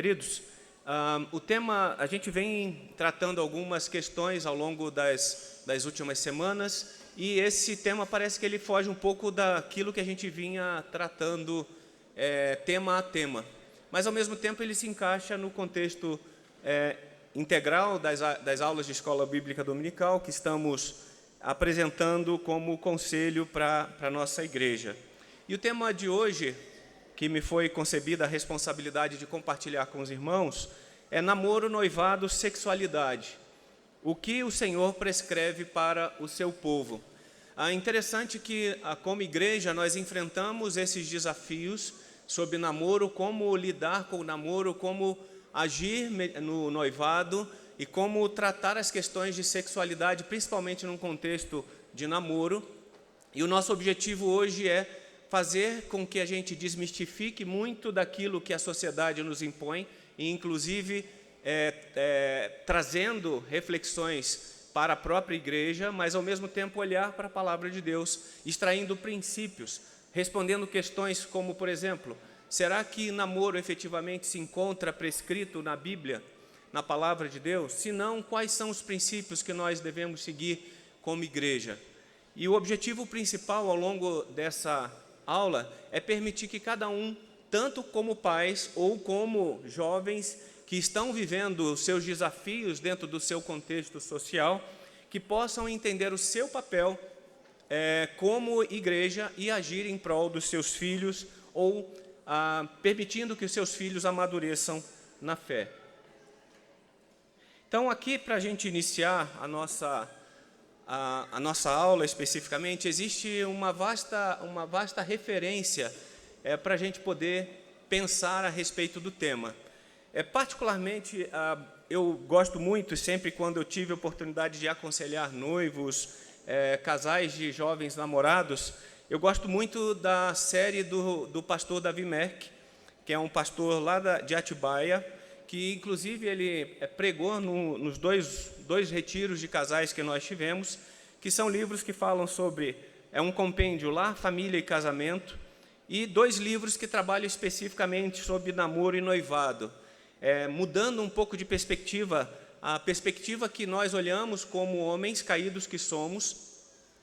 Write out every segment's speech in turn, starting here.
Queridos, o tema, a gente vem tratando algumas questões ao longo das últimas semanas, e esse tema parece que ele foge um pouco daquilo que a gente vinha tratando tema a tema, mas ao mesmo tempo ele se encaixa no contexto integral das aulas de Escola Bíblica Dominical que estamos apresentando como conselho para a nossa igreja. E o tema de hoje, que me foi concebida a responsabilidade de compartilhar com os irmãos, é namoro, noivado, sexualidade. O que o Senhor prescreve para o seu povo. É interessante que, como igreja, nós enfrentamos esses desafios sobre namoro, como lidar com o namoro, como agir no noivado e como tratar as questões de sexualidade, principalmente num contexto de namoro. E o nosso objetivo hoje é fazer com que a gente desmistifique muito daquilo que a sociedade nos impõe, e inclusive trazendo reflexões para a própria igreja, mas ao mesmo tempo olhar para a palavra de Deus, extraindo princípios, respondendo questões como, por exemplo, será que namoro efetivamente se encontra prescrito na Bíblia, na palavra de Deus? Se não, quais são os princípios que nós devemos seguir como igreja? E o objetivo principal ao longo dessa aula é permitir que cada um, tanto como pais ou como jovens que estão vivendo os seus desafios dentro do seu contexto social, que possam entender o seu papel como igreja e agir em prol dos seus filhos ou permitindo que os seus filhos amadureçam na fé. Então, aqui, para a gente iniciar a nossa aula especificamente, existe uma vasta referência para a gente poder pensar a respeito do tema. Particularmente, eu gosto muito, sempre quando eu tive a oportunidade de aconselhar noivos, casais de jovens namorados, eu gosto muito da série do pastor Davi Merck, que é um pastor lá de Atibaia, que inclusive ele pregou nos dois retiros de casais que nós tivemos, que são livros que falam sobre, um compêndio Lar, Família e Casamento, e 2 livros que trabalham especificamente sobre namoro e noivado, mudando um pouco de perspectiva, a perspectiva que nós olhamos como homens caídos que somos,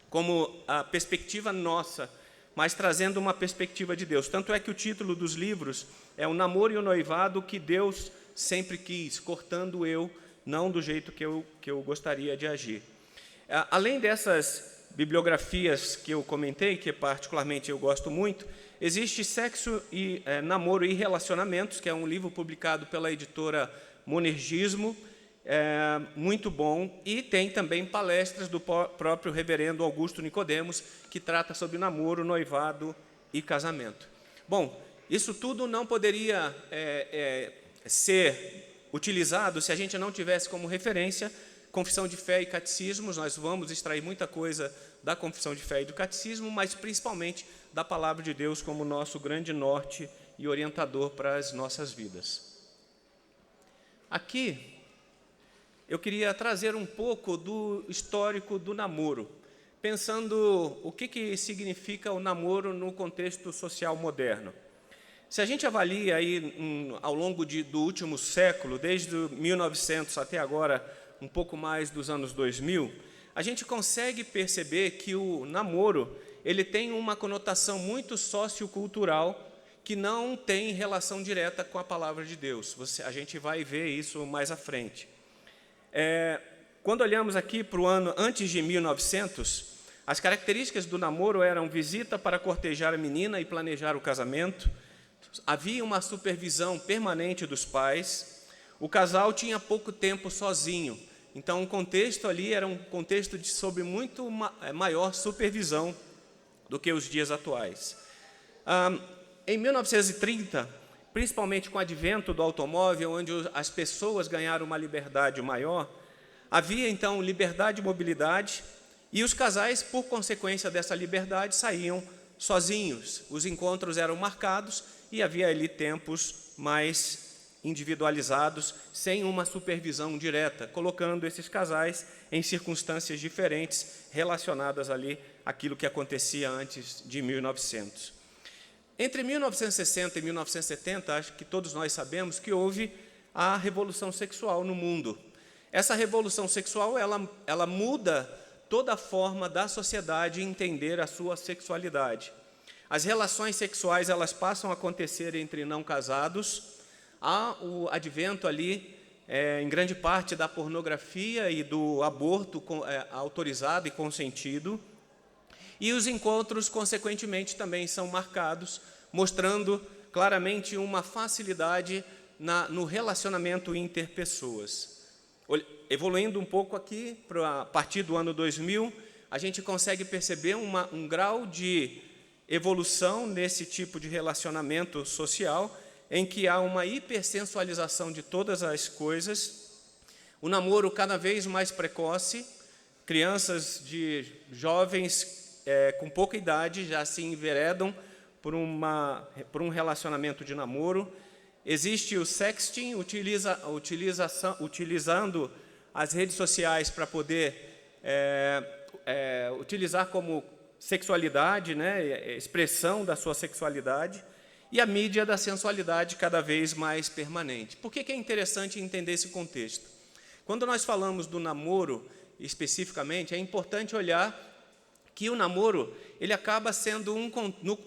como a perspectiva nossa, mas trazendo uma perspectiva de Deus. Tanto é que o título dos livros é O Namoro e o Noivado que Deus sempre quis, cortando eu, não do jeito que eu gostaria de agir. Além dessas bibliografias que eu comentei, que particularmente eu gosto muito, existe Sexo e Namoro e Relacionamentos, que é um livro publicado pela editora Monergismo, muito bom, e tem também palestras do próprio reverendo Augusto Nicodemos, que trata sobre namoro, noivado e casamento. Bom, isso tudo não poderia ser utilizado se a gente não tivesse como referência Confissão de Fé e Catecismos. Nós vamos extrair muita coisa da Confissão de Fé e do Catecismo, mas principalmente da Palavra de Deus como nosso grande norte e orientador para as nossas vidas. Aqui, eu queria trazer um pouco do histórico do namoro, pensando o que significa o namoro no contexto social moderno. Se a gente avalia aí, ao longo do último século, desde 1900 até agora, um pouco mais dos anos 2000, a gente consegue perceber que o namoro ele tem uma conotação muito sociocultural que não tem relação direta com a palavra de Deus. A gente vai ver isso mais à frente. Quando olhamos aqui para o ano antes de 1900, as características do namoro eram visita para cortejar a menina e planejar o casamento, havia uma supervisão permanente dos pais, o casal tinha pouco tempo sozinho, então o contexto ali era um contexto sobre muito maior supervisão do que os dias atuais. Em 1930, principalmente com o advento do automóvel, onde as pessoas ganharam uma liberdade maior, havia então liberdade e mobilidade, e os casais, por consequência dessa liberdade, saíam sozinhos. Os encontros eram marcados e havia ali tempos mais individualizados, sem uma supervisão direta, colocando esses casais em circunstâncias diferentes relacionadas ali àquilo que acontecia antes de 1900. Entre 1960 e 1970, acho que todos nós sabemos que houve a revolução sexual no mundo. Essa revolução sexual, ela muda toda a forma da sociedade entender a sua sexualidade. As relações sexuais, elas passam a acontecer entre não casados. Há o advento ali, em grande parte, da pornografia e do aborto autorizado e consentido. E os encontros, consequentemente, também são marcados, mostrando claramente uma facilidade no relacionamento interpessoas. Evoluindo um pouco aqui, a partir do ano 2000, a gente consegue perceber um grau de evolução nesse tipo de relacionamento social, em que há uma hipersensualização de todas as coisas, o namoro cada vez mais precoce, crianças de jovens com pouca idade já se enveredam por um relacionamento de namoro. Existe o sexting, utilizando as redes sociais para poder utilizar como sexualidade, né, expressão da sua sexualidade, e a mídia da sensualidade cada vez mais permanente. Por que é interessante entender esse contexto? Quando nós falamos do namoro, especificamente, é importante olhar que o namoro, ele acaba sendo,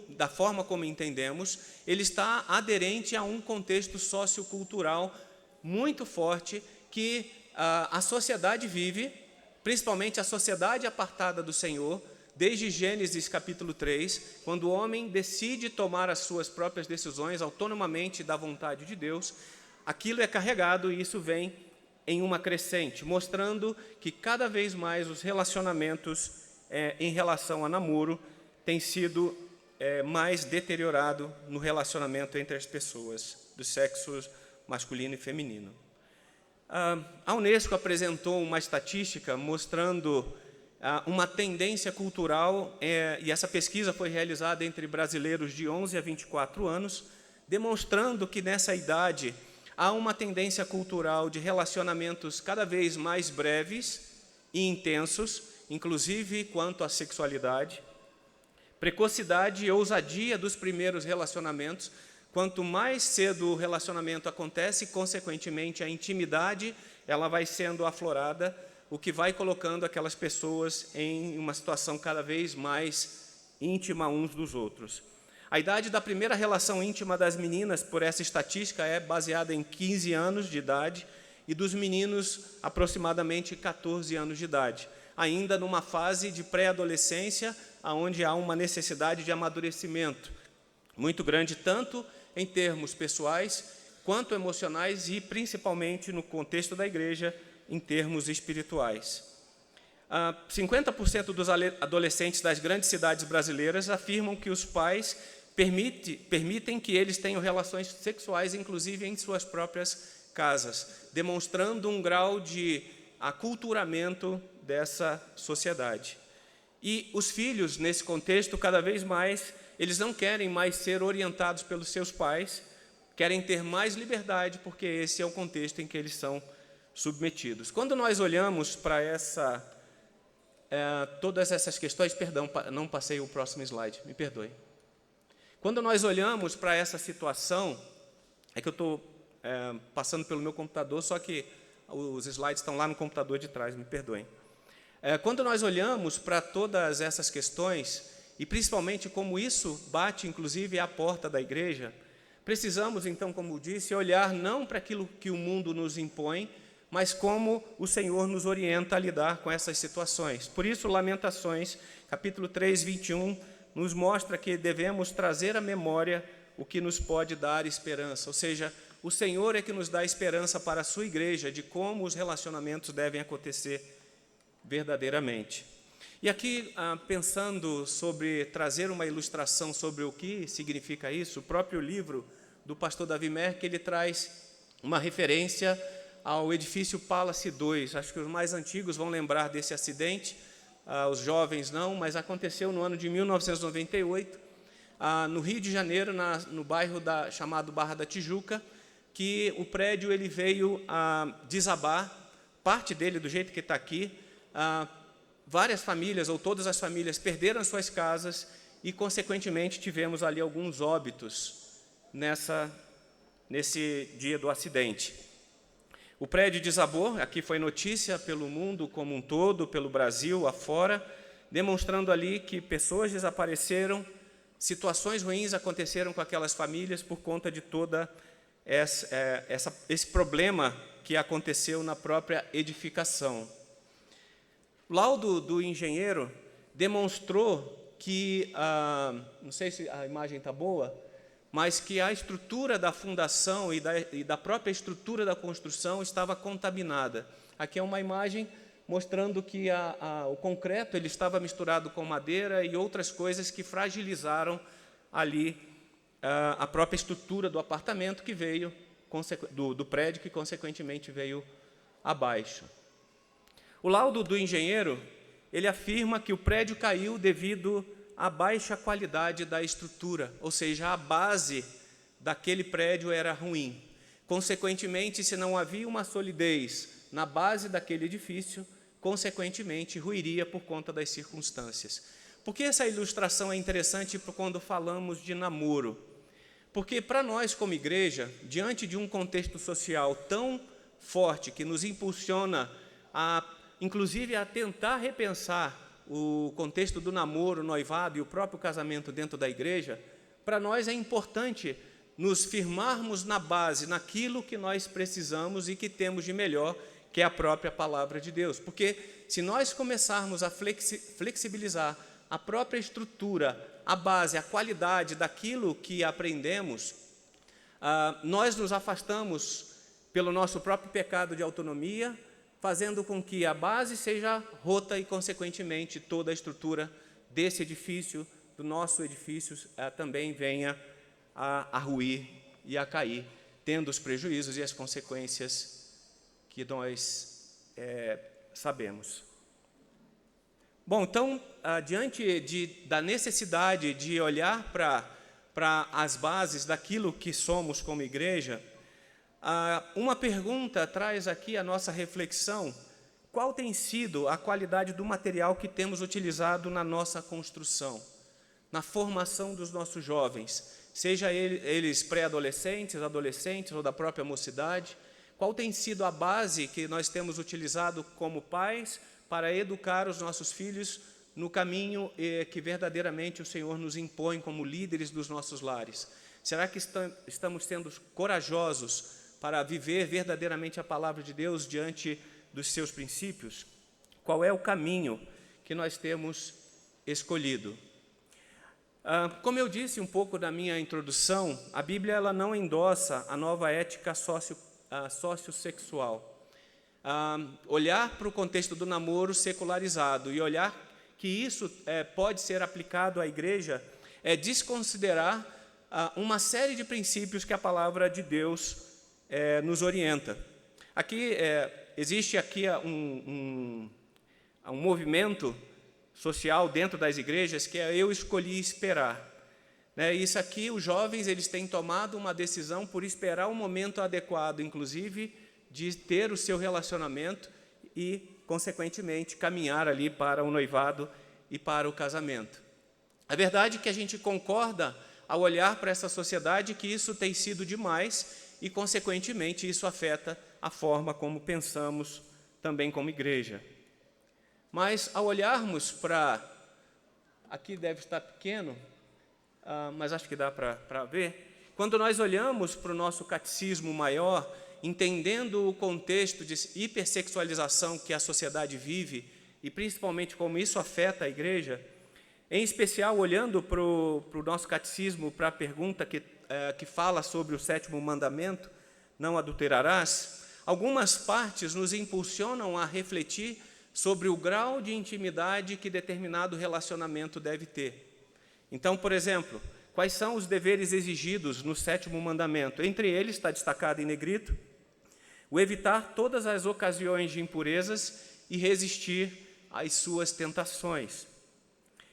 da forma como entendemos, ele está aderente a um contexto sociocultural muito forte que a sociedade vive, principalmente a sociedade apartada do Senhor, desde Gênesis capítulo 3, quando o homem decide tomar as suas próprias decisões autonomamente da vontade de Deus, aquilo é carregado e isso vem em uma crescente, mostrando que cada vez mais os relacionamentos em relação a namoro têm sido mais deteriorado no relacionamento entre as pessoas, dos sexos masculino e feminino. A Unesco apresentou uma estatística mostrando uma tendência cultural, e essa pesquisa foi realizada entre brasileiros de 11 a 24 anos, demonstrando que nessa idade há uma tendência cultural de relacionamentos cada vez mais breves e intensos, inclusive quanto à sexualidade, precocidade e ousadia dos primeiros relacionamentos. Quanto mais cedo o relacionamento acontece, consequentemente a intimidade ela vai sendo aflorada, o que vai colocando aquelas pessoas em uma situação cada vez mais íntima uns dos outros. A idade da primeira relação íntima das meninas, por essa estatística, é baseada em 15 anos de idade e dos meninos aproximadamente 14 anos de idade, ainda numa fase de pré-adolescência, onde há uma necessidade de amadurecimento muito grande, tanto em termos pessoais, quanto emocionais e, principalmente, no contexto da igreja, em termos espirituais. 50% dos adolescentes das grandes cidades brasileiras afirmam que os pais permitem que eles tenham relações sexuais, inclusive em suas próprias casas, demonstrando um grau de aculturamento dessa sociedade. E os filhos, nesse contexto, cada vez mais, eles não querem mais ser orientados pelos seus pais, querem ter mais liberdade, porque esse é o contexto em que eles são submetidos. Quando nós olhamos para todas essas questões, perdão, não passei o próximo slide, me perdoe. Quando nós olhamos para essa situação, é que eu estou passando pelo meu computador, só que os slides estão lá no computador de trás, me perdoem. Quando nós olhamos para todas essas questões, e principalmente como isso bate, inclusive, à porta da igreja, precisamos, então, como disse, olhar não para aquilo que o mundo nos impõe, mas como o Senhor nos orienta a lidar com essas situações. Por isso, Lamentações, capítulo 3, 21, nos mostra que devemos trazer à memória o que nos pode dar esperança, ou seja, o Senhor é que nos dá esperança para a sua igreja, de como os relacionamentos devem acontecer verdadeiramente. E aqui, pensando sobre trazer uma ilustração sobre o que significa isso, o próprio livro do pastor Davi Merck, ele traz uma referência ao edifício Palace 2. Acho que os mais antigos vão lembrar desse acidente, os jovens não, mas aconteceu no ano de 1998, no Rio de Janeiro, no bairro chamado Barra da Tijuca, que o prédio ele veio a desabar, parte dele do jeito que está aqui. Várias famílias, ou todas as famílias, perderam suas casas e, consequentemente, tivemos ali alguns óbitos nesse dia do acidente. O prédio desabou, aqui foi notícia pelo mundo como um todo, pelo Brasil afora, demonstrando ali que pessoas desapareceram, situações ruins aconteceram com aquelas famílias por conta de toda esse problema que aconteceu na própria edificação. O laudo do engenheiro demonstrou que, não sei se a imagem está boa, mas que a estrutura da fundação e da própria estrutura da construção estava contaminada. Aqui é uma imagem mostrando que o concreto ele estava misturado com madeira e outras coisas que fragilizaram ali a própria estrutura do apartamento que veio, do prédio, que consequentemente veio abaixo. O laudo do engenheiro, ele afirma que o prédio caiu devido à baixa qualidade da estrutura, ou seja, a base daquele prédio era ruim. Consequentemente, se não havia uma solidez na base daquele edifício, consequentemente, ruiria por conta das circunstâncias. Por que essa ilustração é interessante quando falamos de namoro? Porque para nós, como igreja, diante de um contexto social tão forte que nos impulsiona inclusive a tentar repensar o contexto do namoro, noivado e o próprio casamento dentro da igreja, para nós é importante nos firmarmos na base, naquilo que nós precisamos e que temos de melhor, que é a própria palavra de Deus. Porque se nós começarmos a flexibilizar a própria estrutura, a base, a qualidade daquilo que aprendemos, nós nos afastamos pelo nosso próprio pecado de autonomia, fazendo com que a base seja rota e, consequentemente, toda a estrutura desse edifício, do nosso edifício, também venha a ruir e a cair, tendo os prejuízos e as consequências que nós sabemos. Bom, então, diante da necessidade de olhar para as bases daquilo que somos como igreja, uma pergunta traz aqui a nossa reflexão: qual tem sido a qualidade do material que temos utilizado na nossa construção, na formação dos nossos jovens, seja eles pré-adolescentes, adolescentes ou da própria mocidade? Qual tem sido a base que nós temos utilizado como pais para educar os nossos filhos no caminho que verdadeiramente o Senhor nos impõe como líderes dos nossos lares? Será que estamos sendo corajosos para viver verdadeiramente a palavra de Deus diante dos seus princípios? Qual é o caminho que nós temos escolhido? Como eu disse um pouco na minha introdução, a Bíblia ela não endossa a nova ética sociossexual. Olhar para o contexto do namoro secularizado e olhar que isso pode ser aplicado à igreja é desconsiderar uma série de princípios que a palavra de Deus nos orienta. Aqui existe aqui um movimento social dentro das igrejas que é eu escolhi esperar. Isso aqui, os jovens eles têm tomado uma decisão por esperar o momento adequado, inclusive de ter o seu relacionamento e, consequentemente, caminhar ali para o noivado e para o casamento. A verdade é que a gente concorda ao olhar para essa sociedade que isso tem sido demais e, consequentemente, isso afeta a forma como pensamos também como igreja. Mas, ao olharmos para... Aqui deve estar pequeno, mas acho que dá para ver. Quando nós olhamos para o nosso catecismo maior, entendendo o contexto de hipersexualização que a sociedade vive, e principalmente como isso afeta a igreja, em especial olhando para o nosso catecismo, para a pergunta que fala sobre o 7º mandamento, não adulterarás, algumas partes nos impulsionam a refletir sobre o grau de intimidade que determinado relacionamento deve ter. Então, por exemplo, quais são os deveres exigidos no 7º mandamento? Entre eles, está destacado em negrito, o evitar todas as ocasiões de impurezas e resistir às suas tentações.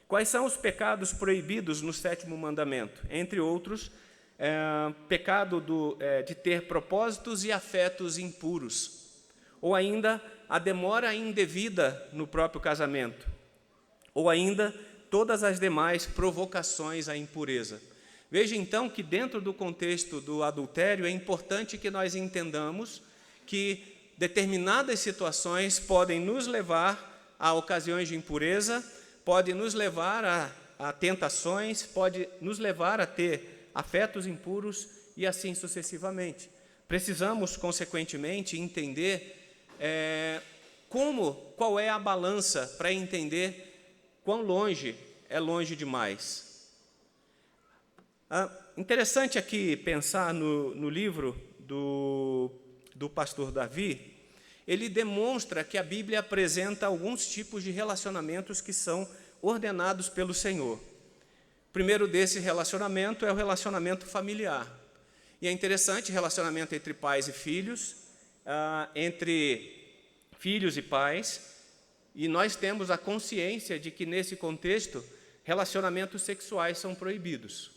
Quais são os pecados proibidos no 7º mandamento? Entre outros, pecado de ter propósitos e afetos impuros, ou ainda a demora indevida no próprio casamento, ou ainda todas as demais provocações à impureza. Veja então que dentro do contexto do adultério é importante que nós entendamos que determinadas situações podem nos levar a ocasiões de impureza, podem nos levar a tentações, pode nos levar a ter afetos impuros e assim sucessivamente. Precisamos, consequentemente, entender qual é a balança para entender quão longe é longe demais. Interessante aqui pensar no livro do pastor Davi. Ele demonstra que a Bíblia apresenta alguns tipos de relacionamentos que são ordenados pelo Senhor. O primeiro desse relacionamento é o relacionamento familiar. E é interessante, relacionamento entre pais e filhos, entre filhos e pais, e nós temos a consciência de que, nesse contexto, relacionamentos sexuais são proibidos.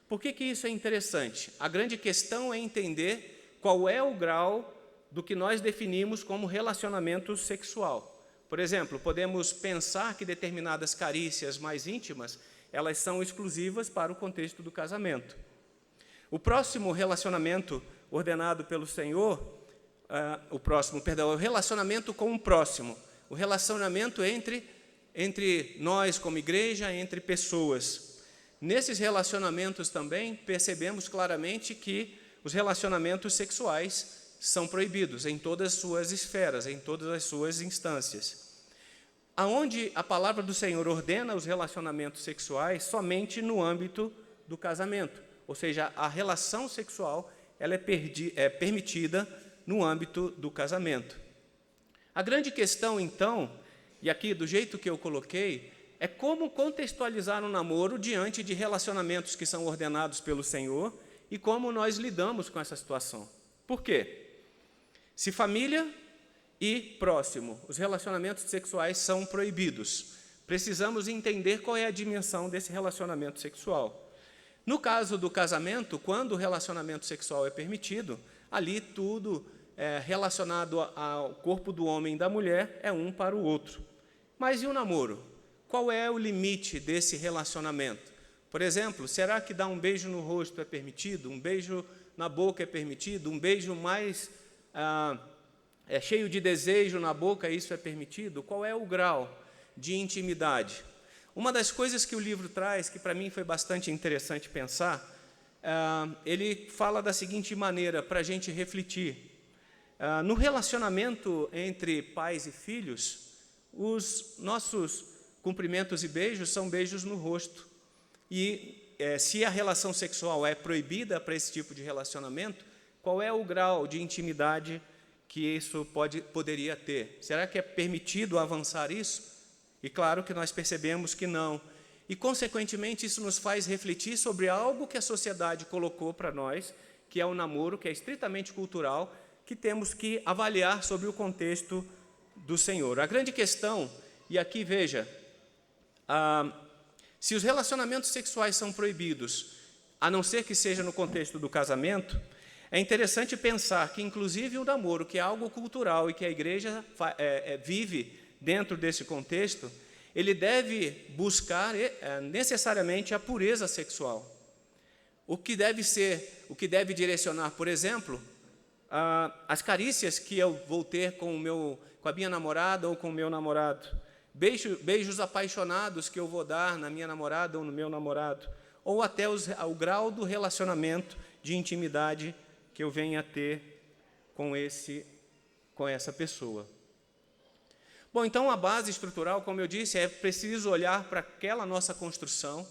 Por que isso é interessante? A grande questão é entender qual é o grau do que nós definimos como relacionamento sexual. Por exemplo, podemos pensar que determinadas carícias mais íntimas, elas são exclusivas para o contexto do casamento. O próximo relacionamento ordenado pelo Senhor, o relacionamento com o próximo, o relacionamento entre nós como igreja, entre pessoas. Nesses relacionamentos também percebemos claramente que os relacionamentos sexuais são proibidos em todas as suas esferas, em todas as suas instâncias. Aonde a palavra do Senhor ordena os relacionamentos sexuais somente no âmbito do casamento, ou seja, a relação sexual ela é permitida no âmbito do casamento. A grande questão, então, e aqui do jeito que eu coloquei, é como contextualizar um namoro diante de relacionamentos que são ordenados pelo Senhor e como nós lidamos com essa situação. Por quê? Se família e próximo, os relacionamentos sexuais são proibidos, precisamos entender qual é a dimensão desse relacionamento sexual. No caso do casamento, quando o relacionamento sexual é permitido, ali tudo relacionado ao corpo do homem e da mulher é um para o outro. Mas e o namoro? Qual é o limite desse relacionamento? Por exemplo, será que dar um beijo no rosto é permitido? Um beijo na boca é permitido? Um beijo mais cheio de desejo na boca, isso é permitido? Qual é o grau de intimidade? Uma das coisas que o livro traz, que para mim foi bastante interessante pensar, ele fala da seguinte maneira, para a gente refletir. No relacionamento entre pais e filhos, os nossos cumprimentos e beijos são beijos no rosto. E se a relação sexual é proibida para esse tipo de relacionamento, qual é o grau de intimidade que isso poderia ter? Será que é permitido avançar isso? E claro que nós percebemos que não. E, consequentemente, isso nos faz refletir sobre algo que a sociedade colocou para nós, que é o namoro, que é estritamente cultural, que temos que avaliar sobre o contexto do Senhor. A grande questão, e aqui veja, se os relacionamentos sexuais são proibidos, a não ser que seja no contexto do casamento, é interessante pensar que, inclusive, o namoro, que é algo cultural e que a igreja vive dentro desse contexto, ele deve buscar necessariamente a pureza sexual. O que deve direcionar, por exemplo, as carícias que eu vou ter com a minha namorada ou com o meu namorado, beijos apaixonados que eu vou dar na minha namorada ou no meu namorado, ou até o grau do relacionamento de intimidade que eu venha a ter com essa pessoa. Bom, então a base estrutural, como eu disse, é preciso olhar para aquela nossa construção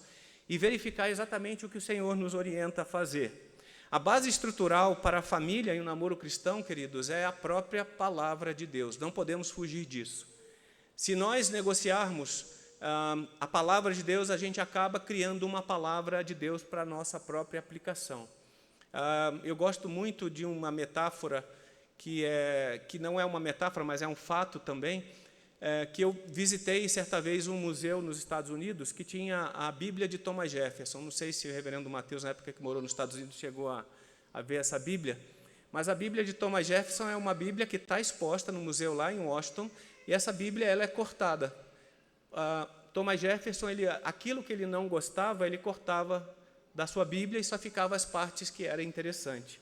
e verificar exatamente o que o Senhor nos orienta a fazer. A base estrutural para a família e o namoro cristão, queridos, é a própria palavra de Deus. Não podemos fugir disso. Se nós negociarmos a palavra de Deus, a gente acaba criando uma palavra de Deus para a nossa própria aplicação. Eu gosto muito de uma metáfora que não é uma metáfora, mas é um fato também, que eu visitei certa vez um museu nos Estados Unidos que tinha a Bíblia de Thomas Jefferson. Não sei se o reverendo Mateus, na época que morou nos Estados Unidos, chegou a ver essa Bíblia, mas a Bíblia de Thomas Jefferson é uma Bíblia que está exposta no museu lá em Washington, e essa Bíblia ela é cortada. Thomas Jefferson, aquilo que ele não gostava, ele cortava da sua Bíblia e só ficava as partes que eram interessantes.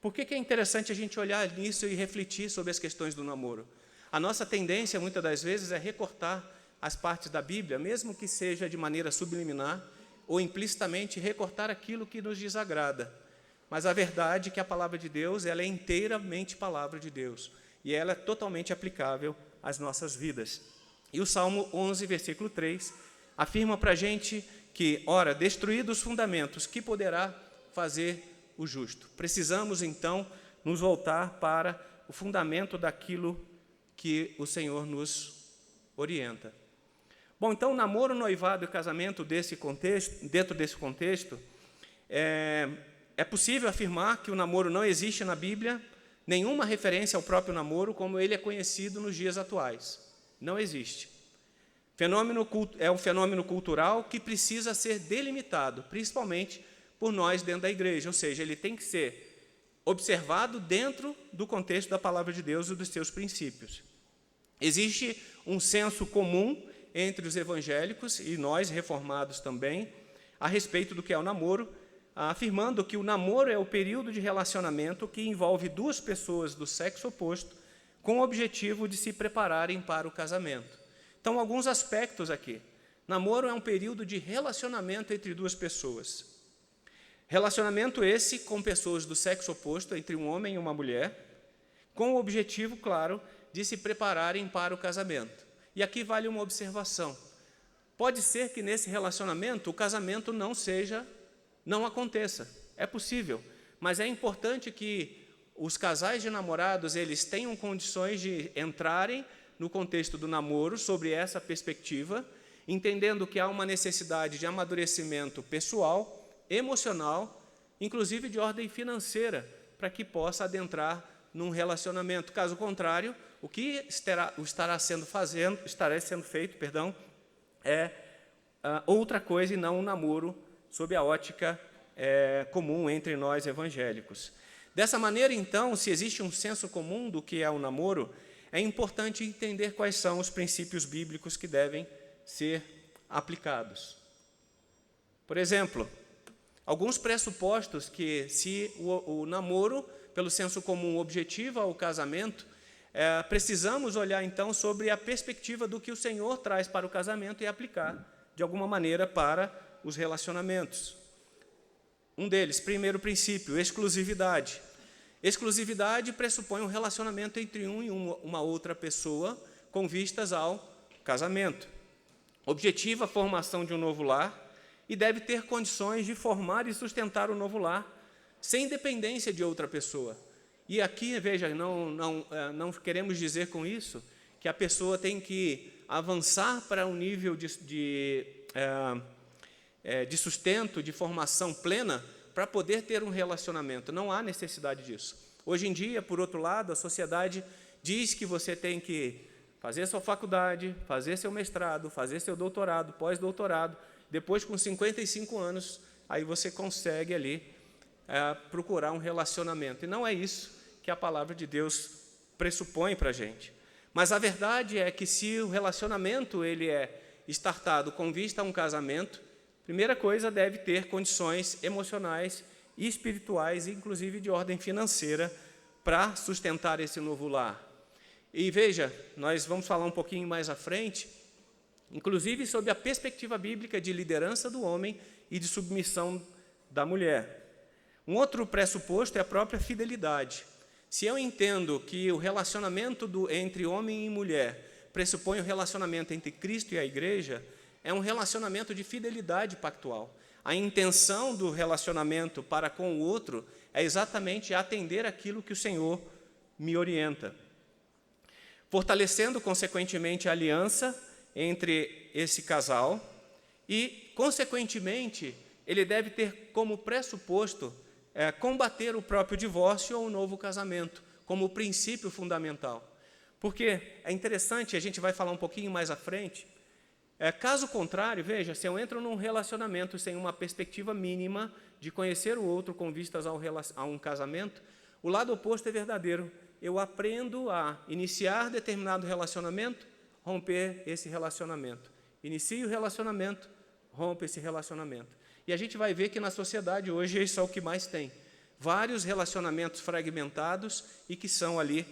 Por que é interessante a gente olhar nisso e refletir sobre as questões do namoro? A nossa tendência, muitas das vezes, é recortar as partes da Bíblia, mesmo que seja de maneira subliminar ou implicitamente recortar aquilo que nos desagrada. Mas a verdade é que a palavra de Deus, ela é inteiramente palavra de Deus e ela é totalmente aplicável às nossas vidas. E o Salmo 11, versículo 3, afirma para a gente que, ora, destruídos os fundamentos, que poderá fazer o justo? Precisamos, então, nos voltar para o fundamento daquilo que o Senhor nos orienta. Bom, então, namoro, noivado e casamento dentro desse contexto, é possível afirmar que o namoro não existe na Bíblia, nenhuma referência ao próprio namoro como ele é conhecido nos dias atuais. Não existe. É um fenômeno cultural que precisa ser delimitado, principalmente por nós dentro da igreja, ou seja, ele tem que ser observado dentro do contexto da palavra de Deus e dos seus princípios. Existe um senso comum entre os evangélicos e nós, reformados também, a respeito do que é o namoro, afirmando que o namoro é o período de relacionamento que envolve duas pessoas do sexo oposto com o objetivo de se prepararem para o casamento. Então, alguns aspectos aqui. Namoro é um período de relacionamento entre duas pessoas. Relacionamento esse com pessoas do sexo oposto, entre um homem e uma mulher, com o objetivo, claro, de se prepararem para o casamento. E aqui vale uma observação. Pode ser que nesse relacionamento o casamento não aconteça. É possível, mas é importante que os casais de namorados eles tenham condições de entrarem no contexto do namoro sobre essa perspectiva, entendendo que há uma necessidade de amadurecimento pessoal, emocional, inclusive de ordem financeira, para que possa adentrar num relacionamento. Caso contrário, o que estará sendo feito, é outra coisa e não um namoro sob a ótica comum entre nós evangélicos. Dessa maneira, então, se existe um senso comum do que é o namoro, é importante entender quais são os princípios bíblicos que devem ser aplicados. Por exemplo, alguns pressupostos que, se o namoro, pelo senso comum, objetiva o casamento, precisamos olhar, então, sobre a perspectiva do que o Senhor traz para o casamento e aplicar, de alguma maneira, para os relacionamentos. Um deles, primeiro princípio, exclusividade. Exclusividade pressupõe um relacionamento entre um e uma outra pessoa com vistas ao casamento. Objetiva a formação de um novo lar e deve ter condições de formar e sustentar o novo lar sem dependência de outra pessoa. E aqui, veja, não queremos dizer com isso que a pessoa tem que avançar para um nível de sustento, de formação plena, para poder ter um relacionamento. Não há necessidade disso. Hoje em dia, por outro lado, a sociedade diz que você tem que fazer sua faculdade, fazer seu mestrado, fazer seu doutorado, pós-doutorado, depois, com 55 anos, aí você consegue ali procurar um relacionamento. E não é isso que a palavra de Deus pressupõe para a gente. Mas a verdade é que se o relacionamento ele é startado com vista a um casamento, primeira coisa, deve ter condições emocionais e espirituais, inclusive de ordem financeira, para sustentar esse novo lar. E veja, nós vamos falar um pouquinho mais à frente, inclusive sobre a perspectiva bíblica de liderança do homem e de submissão da mulher. Um outro pressuposto é a própria fidelidade. Se eu entendo que o relacionamento entre homem e mulher pressupõe o relacionamento entre Cristo e a igreja, é um relacionamento de fidelidade pactual. A intenção do relacionamento para com o outro é exatamente atender aquilo que o Senhor me orienta, fortalecendo, consequentemente, a aliança entre esse casal e, consequentemente, ele deve ter como pressuposto combater o próprio divórcio ou o novo casamento, como princípio fundamental. Porque é interessante, a gente vai falar um pouquinho mais à frente, caso contrário, veja, se eu entro num relacionamento sem uma perspectiva mínima de conhecer o outro com vistas a um casamento, o lado oposto é verdadeiro. Eu aprendo a iniciar determinado relacionamento, romper esse relacionamento. inicia o relacionamento, rompe esse relacionamento. E a gente vai ver que na sociedade hoje isso é o que mais tem. Vários relacionamentos fragmentados e que são ali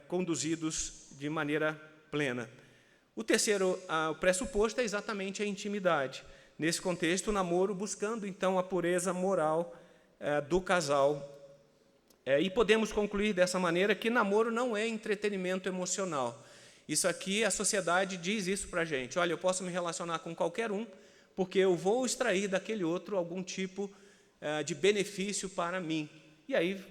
conduzidos de maneira plena. O terceiro, o pressuposto é exatamente a intimidade. Nesse contexto, o namoro buscando, então, a pureza moral do casal. E podemos concluir dessa maneira que namoro não é entretenimento emocional. Isso aqui, a sociedade diz isso para a gente. Olha, eu posso me relacionar com qualquer um, porque eu vou extrair daquele outro algum tipo de benefício para mim. E aí,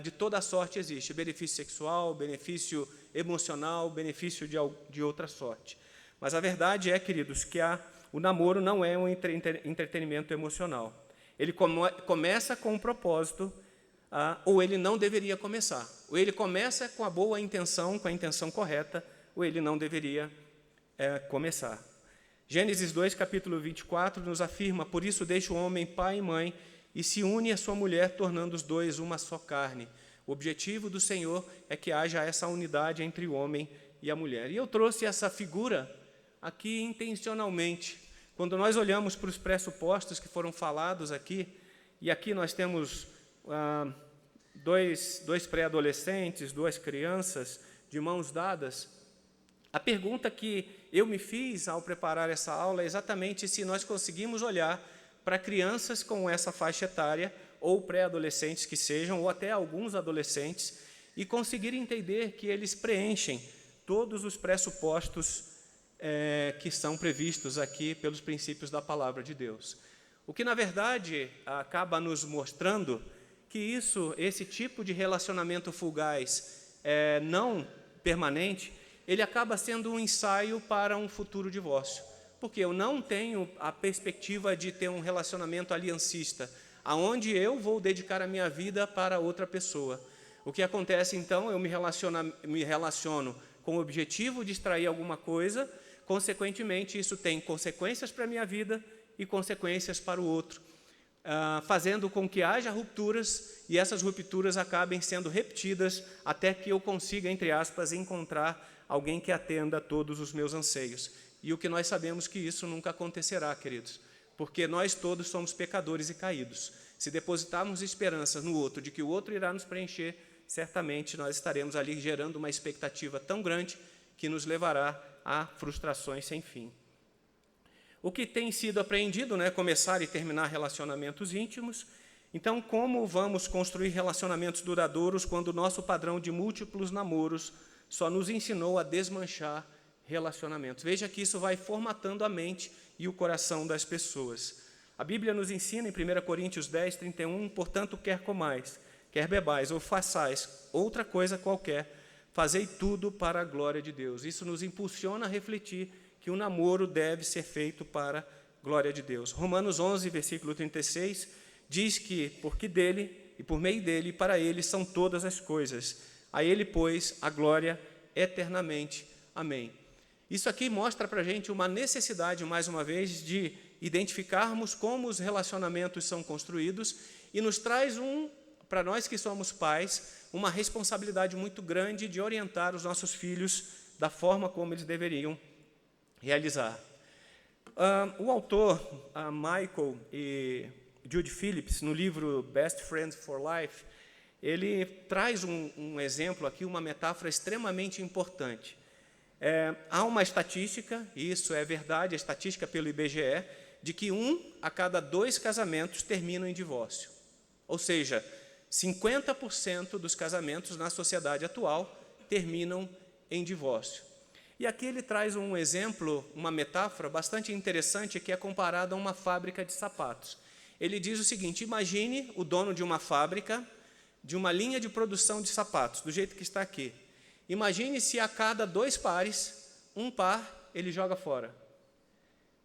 de toda sorte existe benefício sexual, benefício emocional, benefício de outra sorte. Mas a verdade é, queridos, que o namoro não é um entretenimento emocional. Ele começa com um propósito, ou ele não deveria começar. Ou ele começa com a boa intenção, com a intenção correta, ou ele não deveria começar. Gênesis 2, capítulo 24, nos afirma: por isso deixa o homem pai e mãe, e se une à sua mulher, tornando os dois uma só carne. O objetivo do Senhor é que haja essa unidade entre o homem e a mulher. E eu trouxe essa figura aqui intencionalmente. Quando nós olhamos para os pressupostos que foram falados aqui, e aqui nós temos dois pré-adolescentes, duas crianças de mãos dadas, a pergunta que eu me fiz ao preparar essa aula é exatamente se nós conseguimos olhar para crianças com essa faixa etária, ou pré-adolescentes que sejam, ou até alguns adolescentes, e conseguir entender que eles preenchem todos os pressupostos que são previstos aqui pelos princípios da palavra de Deus. O que, na verdade, acaba nos mostrando que esse tipo de relacionamento fugaz, não permanente, ele acaba sendo um ensaio para um futuro divórcio. Porque eu não tenho a perspectiva de ter um relacionamento aliancista, aonde eu vou dedicar a minha vida para outra pessoa. O que acontece, então, eu me relaciono com o objetivo de extrair alguma coisa, consequentemente, isso tem consequências para a minha vida e consequências para o outro, fazendo com que haja rupturas, e essas rupturas acabem sendo repetidas até que eu consiga, entre aspas, encontrar alguém que atenda a todos os meus anseios. E o que nós sabemos que isso nunca acontecerá, queridos, porque nós todos somos pecadores e caídos. Se depositarmos esperanças no outro, de que o outro irá nos preencher, certamente nós estaremos ali gerando uma expectativa tão grande que nos levará a frustrações sem fim. O que tem sido aprendido, começar e terminar relacionamentos íntimos. Então, como vamos construir relacionamentos duradouros quando o nosso padrão de múltiplos namoros só nos ensinou a desmanchar relacionamentos? Veja que isso vai formatando a mente e o coração das pessoas. A Bíblia nos ensina em 1 Coríntios 10, 31, portanto, quer comais, quer bebais ou façais outra coisa qualquer, fazei tudo para a glória de Deus. Isso nos impulsiona a refletir que o namoro deve ser feito para a glória de Deus. Romanos 11, versículo 36, diz que, porque dele, e por meio dele, e para ele são todas as coisas. A ele, pois, a glória eternamente. Amém. Isso aqui mostra para a gente uma necessidade, mais uma vez, de identificarmos como os relacionamentos são construídos e nos traz, para nós que somos pais, uma responsabilidade muito grande de orientar os nossos filhos da forma como eles deveriam realizar. O autor, Michael e Jude Phillips, no livro Best Friends for Life, ele traz um exemplo aqui, uma metáfora extremamente importante. Há uma estatística, e isso é verdade, a estatística pelo IBGE, de que 1 a cada 2 casamentos terminam em divórcio. Ou seja, 50% dos casamentos na sociedade atual terminam em divórcio. E aqui ele traz um exemplo, uma metáfora bastante interessante, que é comparada a uma fábrica de sapatos. Ele diz o seguinte: imagine o dono de uma fábrica, de uma linha de produção de sapatos, do jeito que está aqui. Imagine se a cada 2 pares, um par ele joga fora.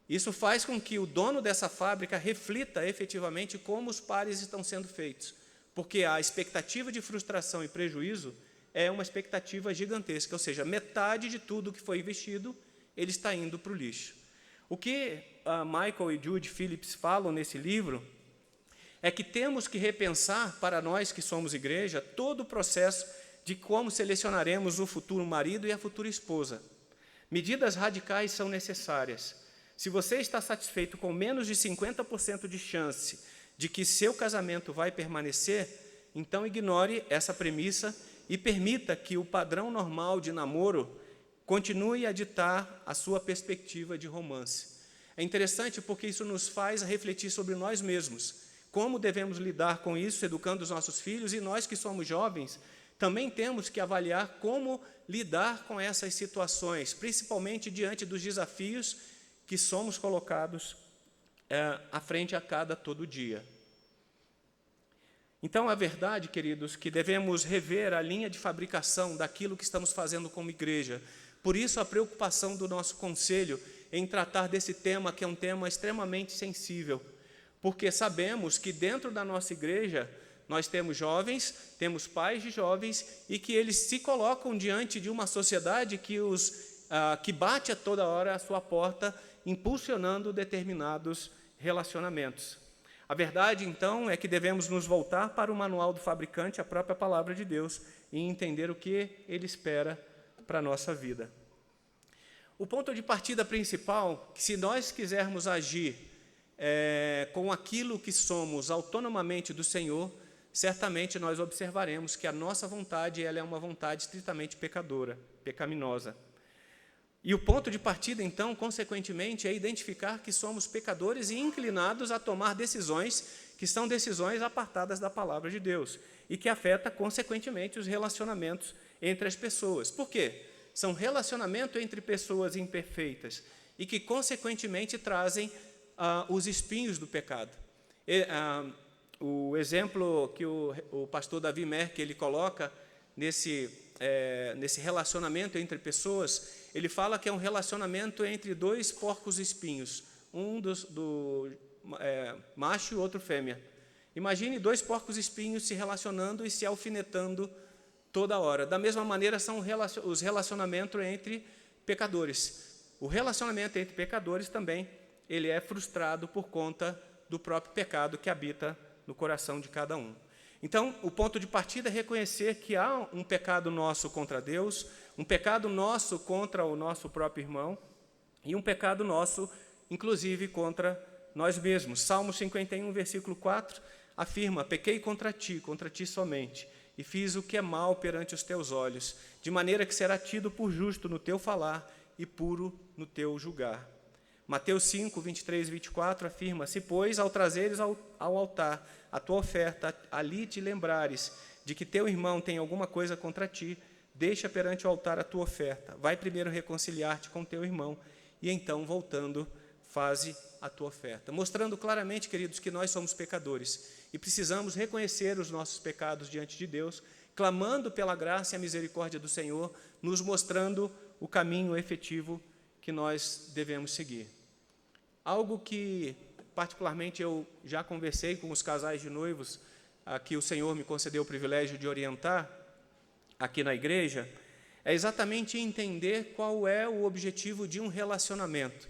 Isso faz com que o dono dessa fábrica reflita efetivamente como os pares estão sendo feitos, porque a expectativa de frustração e prejuízo é uma expectativa gigantesca, ou seja, metade de tudo que foi investido, ele está indo para o lixo. O que Michael e Jude Phillips falam nesse livro é que temos que repensar, para nós que somos igreja, todo o processo de como selecionaremos o futuro marido e a futura esposa. Medidas radicais são necessárias. Se você está satisfeito com menos de 50% de chance de que seu casamento vai permanecer, então ignore essa premissa e permita que o padrão normal de namoro continue a ditar a sua perspectiva de romance. É interessante porque isso nos faz refletir sobre nós mesmos, como devemos lidar com isso, educando os nossos filhos, e nós que somos jovens, também temos que avaliar como lidar com essas situações, principalmente diante dos desafios que somos colocados à frente a todo dia. Então, a verdade, queridos, que devemos rever a linha de fabricação daquilo que estamos fazendo como igreja. Por isso, a preocupação do nosso conselho em tratar desse tema, que é um tema extremamente sensível, porque sabemos que dentro da nossa igreja nós temos jovens, temos pais de jovens, e que eles se colocam diante de uma sociedade que bate a toda hora a sua porta, impulsionando determinados relacionamentos. A verdade, então, é que devemos nos voltar para o manual do fabricante, a própria palavra de Deus, e entender o que Ele espera para a nossa vida. O ponto de partida principal, que se nós quisermos agir com aquilo que somos autonomamente do Senhor, certamente nós observaremos que a nossa vontade ela é uma vontade estritamente pecadora, pecaminosa. E o ponto de partida, então, consequentemente, é identificar que somos pecadores e inclinados a tomar decisões que são decisões apartadas da palavra de Deus e que afeta, consequentemente, os relacionamentos entre as pessoas. Por quê? São relacionamentos entre pessoas imperfeitas e que, consequentemente, trazem os espinhos do pecado. O exemplo que o pastor Davi Merck ele coloca nesse relacionamento entre pessoas, ele fala que é um relacionamento entre dois porcos espinhos, um do macho e outro fêmea. Imagine dois porcos espinhos se relacionando e se alfinetando toda hora. Da mesma maneira são os relacionamentos entre pecadores. O relacionamento entre pecadores também ele é frustrado por conta do próprio pecado que habita no coração de cada um. Então, o ponto de partida é reconhecer que há um pecado nosso contra Deus, um pecado nosso contra o nosso próprio irmão e um pecado nosso, inclusive, contra nós mesmos. Salmo 51, versículo 4, afirma: pequei contra ti somente, e fiz o que é mal perante os teus olhos, de maneira que será tido por justo no teu falar e puro no teu julgar. Mateus 5, 23 e 24 afirma: se, pois, ao trazeres ao altar a tua oferta, ali te lembrares de que teu irmão tem alguma coisa contra ti, deixa perante o altar a tua oferta, vai primeiro reconciliar-te com teu irmão, e então, voltando, faze a tua oferta. Mostrando claramente, queridos, que nós somos pecadores, e precisamos reconhecer os nossos pecados diante de Deus, clamando pela graça e a misericórdia do Senhor, nos mostrando o caminho efetivo que nós devemos seguir. Algo que, particularmente, eu já conversei com os casais de noivos, que o Senhor me concedeu o privilégio de orientar aqui na igreja, é exatamente entender qual é o objetivo de um relacionamento.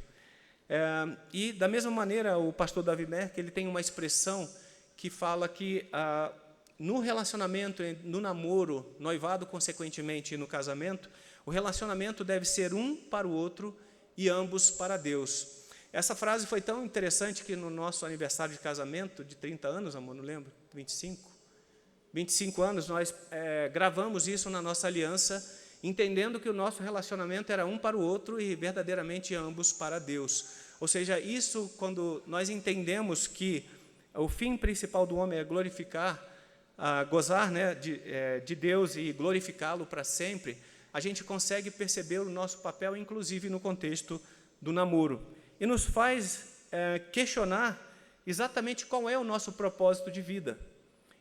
E, da mesma maneira, o pastor Davi Merck, ele tem uma expressão que fala que no relacionamento, no namoro, noivado, consequentemente, e no casamento, o relacionamento deve ser um para o outro e ambos para Deus. Essa frase foi tão interessante que no nosso aniversário de casamento, de 30 anos, amor, não lembro, 25 anos, nós gravamos isso na nossa aliança, entendendo que o nosso relacionamento era um para o outro e verdadeiramente ambos para Deus. Ou seja, isso, quando nós entendemos que o fim principal do homem é glorificar, gozar, né, de Deus e glorificá-lo para sempre, a gente consegue perceber o nosso papel, inclusive no contexto do namoro. E nos faz questionar exatamente qual é o nosso propósito de vida.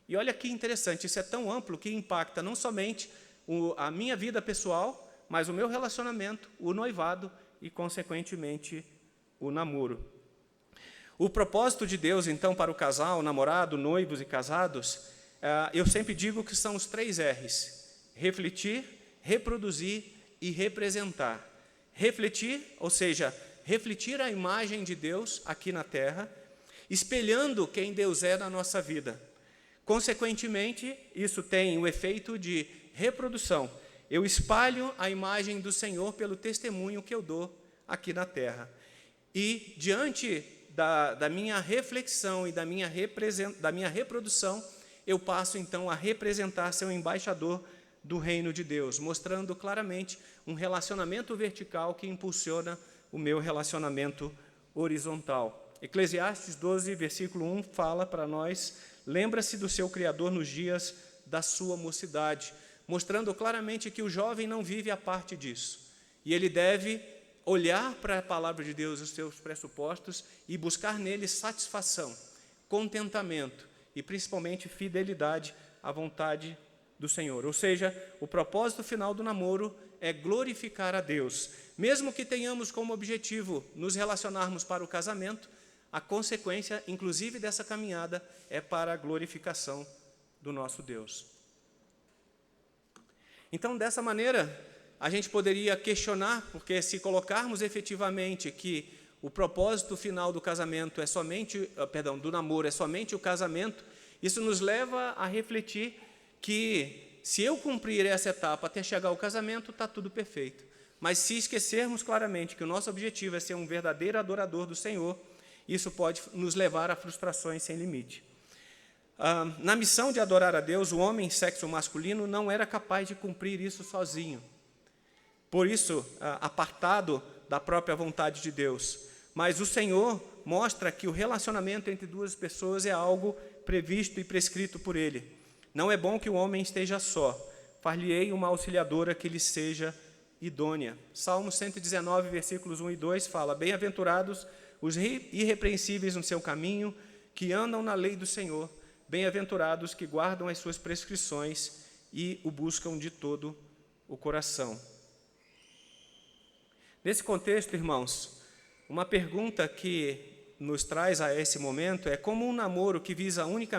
E olha que interessante, isso é tão amplo que impacta não somente a minha vida pessoal, mas o meu relacionamento, o noivado e, consequentemente, o namoro. O propósito de Deus, então, para o casal, namorado, noivos e casados, eu sempre digo que são os 3 R's: refletir, reproduzir e representar. Refletir, ou seja, refletir a imagem de Deus aqui na terra, espelhando quem Deus é na nossa vida. Consequentemente, isso tem o efeito de reprodução. eu espalho a imagem do Senhor pelo testemunho que eu dou aqui na terra. E, diante da minha reflexão e da minha reprodução, eu passo, então, a representar ser um embaixador do reino de Deus, mostrando claramente um relacionamento vertical que impulsiona o meu relacionamento horizontal. Eclesiastes 12, versículo 1, fala para nós: lembra-se do seu Criador nos dias da sua mocidade, mostrando claramente que o jovem não vive a parte disso. E ele deve olhar para a palavra de Deus, os seus pressupostos, e buscar nele satisfação, contentamento e, principalmente, fidelidade à vontade do Senhor. Ou seja, o propósito final do namoro é glorificar a Deus. Mesmo que tenhamos como objetivo nos relacionarmos para o casamento, a consequência, inclusive, dessa caminhada é para a glorificação do nosso Deus. Então, dessa maneira, a gente poderia questionar, porque se colocarmos efetivamente que o propósito final do casamento é somente, do namoro é somente o casamento, isso nos leva a refletir que se eu cumprir essa etapa até chegar ao casamento, está tudo perfeito. Mas se esquecermos claramente que o nosso objetivo é ser um verdadeiro adorador do Senhor, isso pode nos levar a frustrações sem limite. Na missão de adorar a Deus, o homem, sexo masculino, não era capaz de cumprir isso sozinho. Por isso, apartado da própria vontade de Deus. Mas o Senhor mostra que o relacionamento entre duas pessoas é algo previsto e prescrito por Ele. Não é bom que o homem esteja só. Far-lhe-ei uma auxiliadora que lhe seja idônea. Salmo 119, versículos 1 e 2 fala: bem-aventurados os irrepreensíveis no seu caminho, que andam na lei do Senhor. Bem-aventurados que guardam as suas prescrições e o buscam de todo o coração. Nesse contexto, irmãos, uma pergunta que nos traz a esse momento é como um namoro que visa única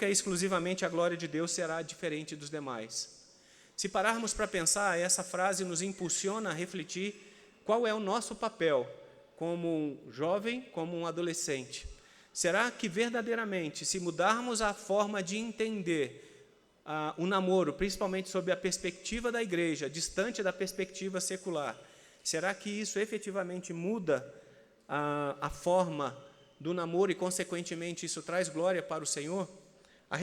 e exclusivamente a glória de Deus será diferente dos demais. Se pararmos para pensar, essa frase nos impulsiona a refletir qual é o nosso papel como um jovem, como um adolescente. Será que verdadeiramente, se mudarmos a forma de entender o namoro, principalmente sob a perspectiva da igreja, distante da perspectiva secular, será que isso efetivamente muda a forma do namoro e, consequentemente, isso traz glória para o Senhor?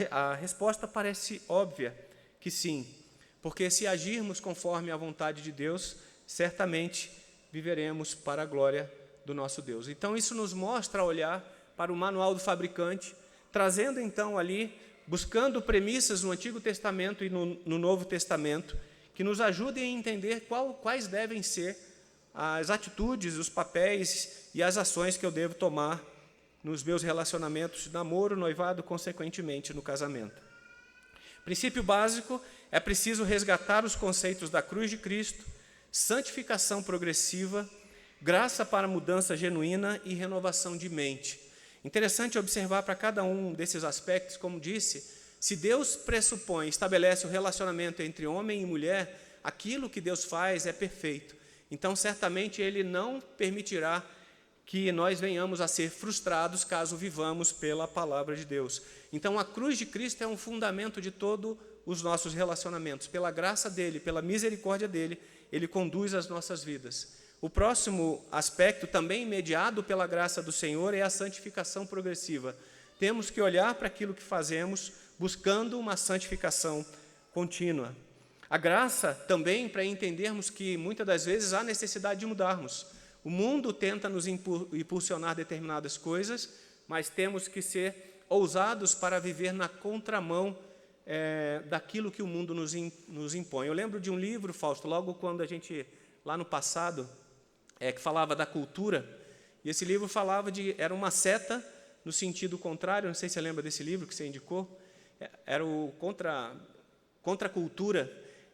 A resposta parece óbvia que sim, porque se agirmos conforme a vontade de Deus, certamente viveremos para a glória do nosso Deus. Então, isso nos mostra olhar para o manual do fabricante, trazendo então ali, buscando premissas no Antigo Testamento e no Novo Testamento, que nos ajudem a entender quais devem ser as atitudes, os papéis e as ações que eu devo tomar nos meus relacionamentos de namoro, noivado, consequentemente no casamento. Princípio básico: é preciso resgatar os conceitos da cruz de Cristo, santificação progressiva, graça para mudança genuína e renovação de mente. Interessante observar para cada um desses aspectos, como disse, se Deus pressupõe, estabelece o relacionamento entre homem e mulher, aquilo que Deus faz é perfeito. Então, certamente, Ele não permitirá que nós venhamos a ser frustrados caso vivamos pela palavra de Deus. Então, a cruz de Cristo é um fundamento de todos os nossos relacionamentos. Pela graça dEle, pela misericórdia dEle, Ele conduz as nossas vidas. O próximo aspecto, também mediado pela graça do Senhor, é a santificação progressiva. Temos que olhar para aquilo que fazemos, buscando uma santificação contínua. A graça também para entendermos que, muitas das vezes, há necessidade de mudarmos. O mundo tenta nos impulsionar determinadas coisas, mas temos que ser ousados para viver na contramão daquilo que o mundo nos impõe. Eu lembro de um livro, Fausto, logo quando a gente, lá no passado, que falava da cultura, e esse livro falava era uma seta no sentido contrário, não sei se você lembra desse livro que você indicou, era o contra a cultura,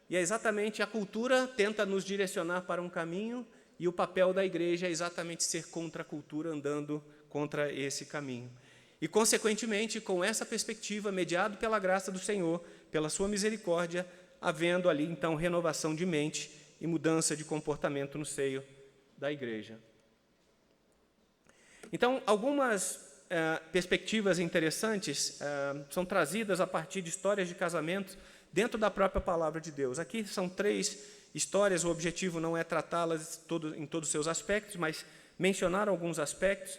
e é exatamente a cultura tenta nos direcionar para um caminho, e o papel da igreja é exatamente ser contra a cultura, andando contra esse caminho. E, consequentemente, com essa perspectiva, mediado pela graça do Senhor, pela sua misericórdia, havendo ali, então, renovação de mente e mudança de comportamento no seio da igreja. Então, algumas perspectivas interessantes são trazidas a partir de histórias de casamento, dentro da própria palavra de Deus. Aqui são 3 histórias, o objetivo não é tratá-las em todos os seus aspectos, mas mencionar alguns aspectos.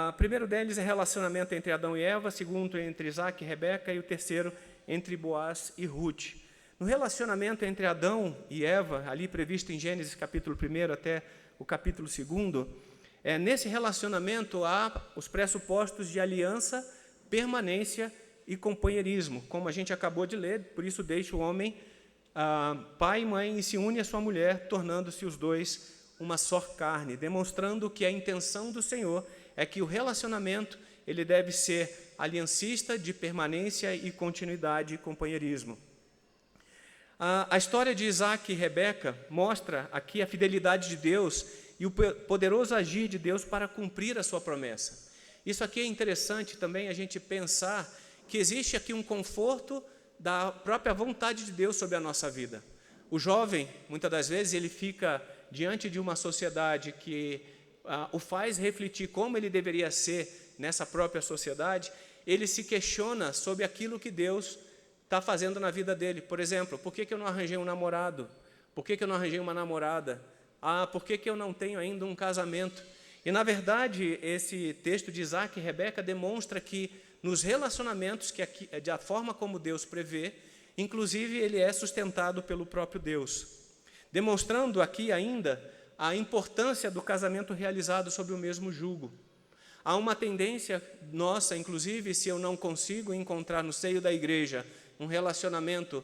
O primeiro deles é relacionamento entre Adão e Eva, segundo entre Isaac e Rebeca, e o terceiro entre Boaz e Ruth. No relacionamento entre Adão e Eva, ali previsto em Gênesis capítulo 1 até o capítulo 2, nesse relacionamento há os pressupostos de aliança, permanência e companheirismo, como a gente acabou de ler, por isso deixa o homem pai e mãe e se une à sua mulher, tornando-se os dois uma só carne, demonstrando que a intenção do Senhor é que o relacionamento ele deve ser aliancista, de permanência e continuidade e companheirismo. A história de Isaac e Rebeca mostra aqui a fidelidade de Deus e o poderoso agir de Deus para cumprir a sua promessa. Isso aqui é interessante também a gente pensar que existe aqui um conforto da própria vontade de Deus sobre a nossa vida. O jovem, muitas das vezes, ele fica diante de uma sociedade que o faz refletir como ele deveria ser nessa própria sociedade, ele se questiona sobre aquilo que Deus está fazendo na vida dele. Por exemplo, por que eu não arranjei um namorado? Por que eu não arranjei uma namorada? Por que eu não tenho ainda um casamento? E, na verdade, esse texto de Isaac e Rebeca demonstra que nos relacionamentos, que aqui, da forma como Deus prevê, inclusive ele é sustentado pelo próprio Deus. Demonstrando aqui ainda a importância do casamento realizado sob o mesmo jugo. Há uma tendência nossa, inclusive, se eu não consigo encontrar no seio da igreja um relacionamento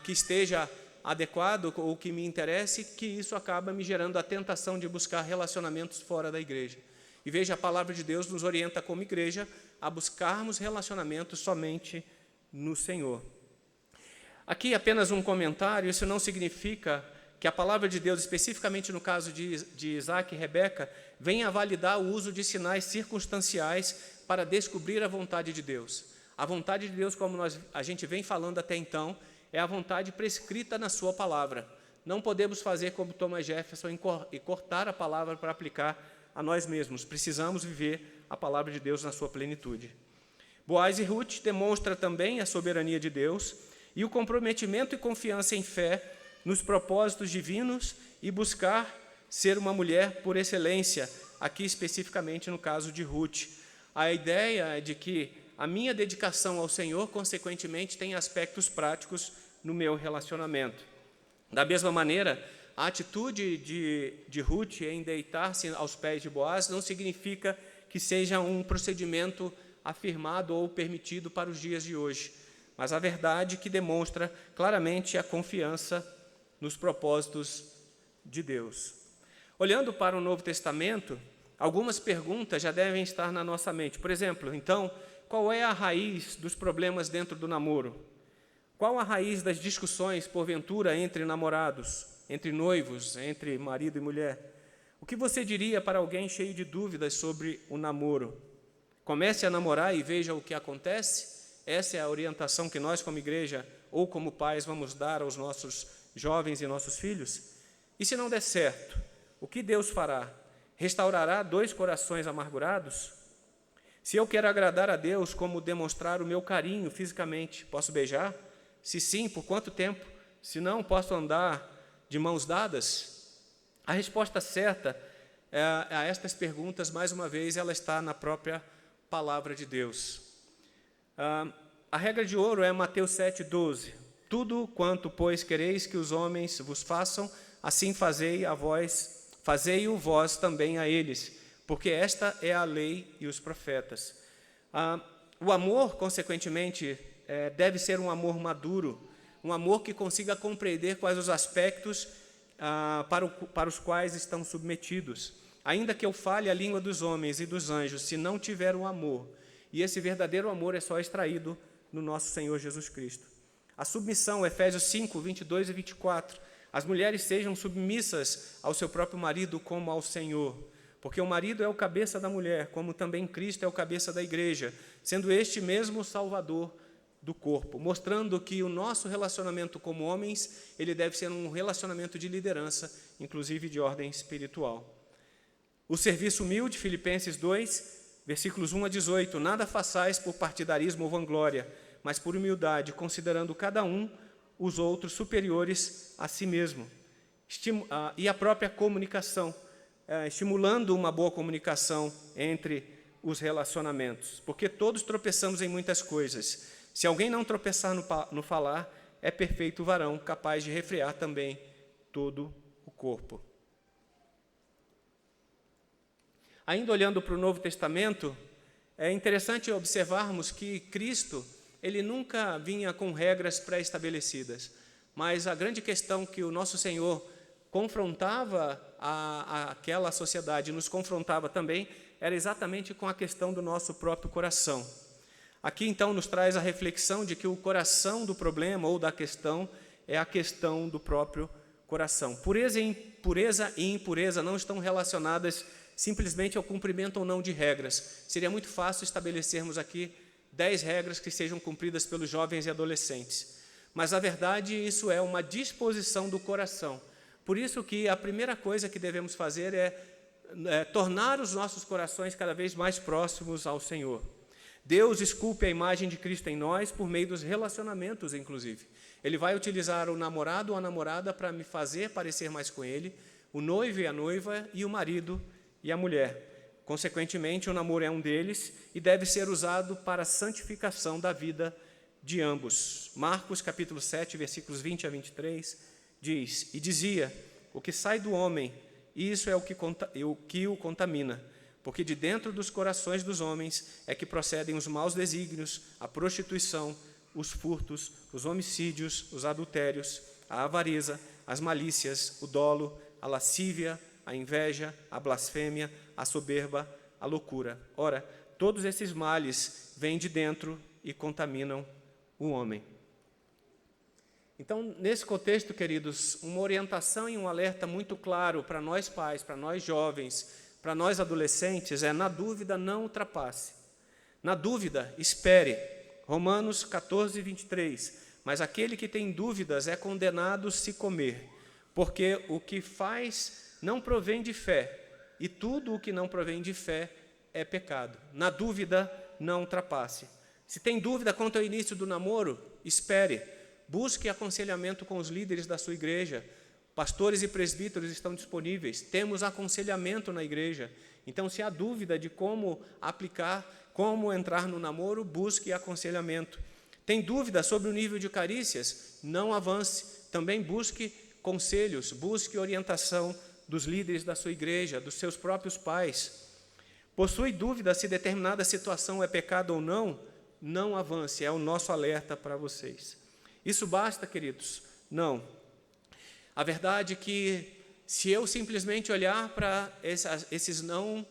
que esteja adequado ou que me interesse, que isso acaba me gerando a tentação de buscar relacionamentos fora da igreja. E veja, a palavra de Deus nos orienta como igreja a buscarmos relacionamentos somente no Senhor. Aqui apenas um comentário, isso não significa que a palavra de Deus, especificamente no caso de Isaac e Rebeca, venha a validar o uso de sinais circunstanciais para descobrir a vontade de Deus. A vontade de Deus, como a gente vem falando até então, é a vontade prescrita na sua palavra. Não podemos fazer como Thomas Jefferson e cortar a palavra para aplicar a nós mesmos. Precisamos viver a palavra de Deus na sua plenitude. Boaz e Ruth demonstra também a soberania de Deus e o comprometimento e confiança em fé nos propósitos divinos e buscar ser uma mulher por excelência, aqui especificamente no caso de Ruth. A ideia é de que a minha dedicação ao Senhor, consequentemente, tem aspectos práticos no meu relacionamento. Da mesma maneira, a atitude de Ruth em deitar-se aos pés de Boaz não significa que seja um procedimento afirmado ou permitido para os dias de hoje, mas a verdade que demonstra claramente a confiança nos propósitos de Deus. Olhando para o Novo Testamento, algumas perguntas já devem estar na nossa mente. Por exemplo, então, qual é a raiz dos problemas dentro do namoro? Qual a raiz das discussões, porventura, entre namorados, entre noivos, entre marido e mulher? O que você diria para alguém cheio de dúvidas sobre o namoro? Comece a namorar e veja o que acontece? Essa é a orientação que nós, como igreja ou como pais, vamos dar aos nossos jovens e nossos filhos? E se não der certo, o que Deus fará? Restaurará 2 corações amargurados? Se eu quero agradar a Deus, como demonstrar o meu carinho fisicamente? Posso beijar? Se sim, por quanto tempo? Se não, posso andar de mãos dadas? A resposta certa a estas perguntas, mais uma vez, ela está na própria palavra de Deus. A regra de ouro é Mateus 7,12. Tudo quanto, pois, quereis que os homens vos façam, assim fazei-o vós também a eles, porque esta é a lei e os profetas. O amor, consequentemente, deve ser um amor maduro, um amor que consiga compreender quais os aspectos para os quais estão submetidos. Ainda que eu fale a língua dos homens e dos anjos, se não tiver o amor, e esse verdadeiro amor é só extraído no nosso Senhor Jesus Cristo. A submissão, Efésios 5, 22 e 24. As mulheres sejam submissas ao seu próprio marido como ao Senhor, porque o marido é o cabeça da mulher, como também Cristo é o cabeça da igreja, sendo este mesmo o Salvador do corpo, mostrando que o nosso relacionamento como homens, ele deve ser um relacionamento de liderança, inclusive de ordem espiritual. O serviço humilde, Filipenses 2, versículos 1 a 18, nada façais por partidarismo ou vanglória, mas por humildade, considerando cada um os outros superiores a si mesmo. E a própria comunicação, estimulando uma boa comunicação entre os relacionamentos, porque todos tropeçamos em muitas coisas. Se alguém não tropeçar no falar, é perfeito varão, capaz de refrear também todo o corpo. Ainda olhando para o Novo Testamento, é interessante observarmos que Cristo, ele nunca vinha com regras pré-estabelecidas, mas a grande questão que o nosso Senhor confrontava aquela sociedade, nos confrontava também, era exatamente com a questão do nosso próprio coração. Aqui, então, nos traz a reflexão de que o coração do problema ou da questão é a questão do próprio coração. Pureza e impureza não estão relacionadas simplesmente ao cumprimento ou não de regras. Seria muito fácil estabelecermos aqui 10 regras que sejam cumpridas pelos jovens e adolescentes. Mas, na verdade, isso é uma disposição do coração. Por isso que a primeira coisa que devemos fazer é tornar os nossos corações cada vez mais próximos ao Senhor. Deus esculpe a imagem de Cristo em nós por meio dos relacionamentos, inclusive. Ele vai utilizar o namorado ou a namorada para me fazer parecer mais com Ele, o noivo e a noiva, e o marido e a mulher. Consequentemente, o namoro é um deles e deve ser usado para a santificação da vida de ambos. Marcos, capítulo 7, versículos 20 a 23, diz: E dizia, o que sai do homem, isso é o que o contamina, porque de dentro dos corações dos homens é que procedem os maus desígnios, a prostituição, os furtos, os homicídios, os adultérios, a avareza, as malícias, o dolo, a lascívia, a inveja, a blasfêmia, a soberba, a loucura. Ora, todos esses males vêm de dentro e contaminam o homem. Então, nesse contexto, queridos, uma orientação e um alerta muito claro para nós pais, para nós jovens, para nós adolescentes é: na dúvida, não ultrapasse. Na dúvida, espere. Romanos 14, 23. Mas aquele que tem dúvidas é condenado se comer, porque o que faz não provém de fé, e tudo o que não provém de fé é pecado. Na dúvida, não ultrapasse. Se tem dúvida quanto ao início do namoro, espere. Busque aconselhamento com os líderes da sua igreja. Pastores e presbíteros estão disponíveis. Temos aconselhamento na igreja. Então, se há dúvida de como aplicar, como entrar no namoro, busque aconselhamento. Tem dúvida sobre o nível de carícias? Não avance. Também busque conselhos, busque orientação dos líderes da sua igreja, dos seus próprios pais. Possui dúvida se determinada situação é pecado ou não? Não avance, é o nosso alerta para vocês. Isso basta, queridos? Não. A verdade é que, se eu simplesmente olhar para esses não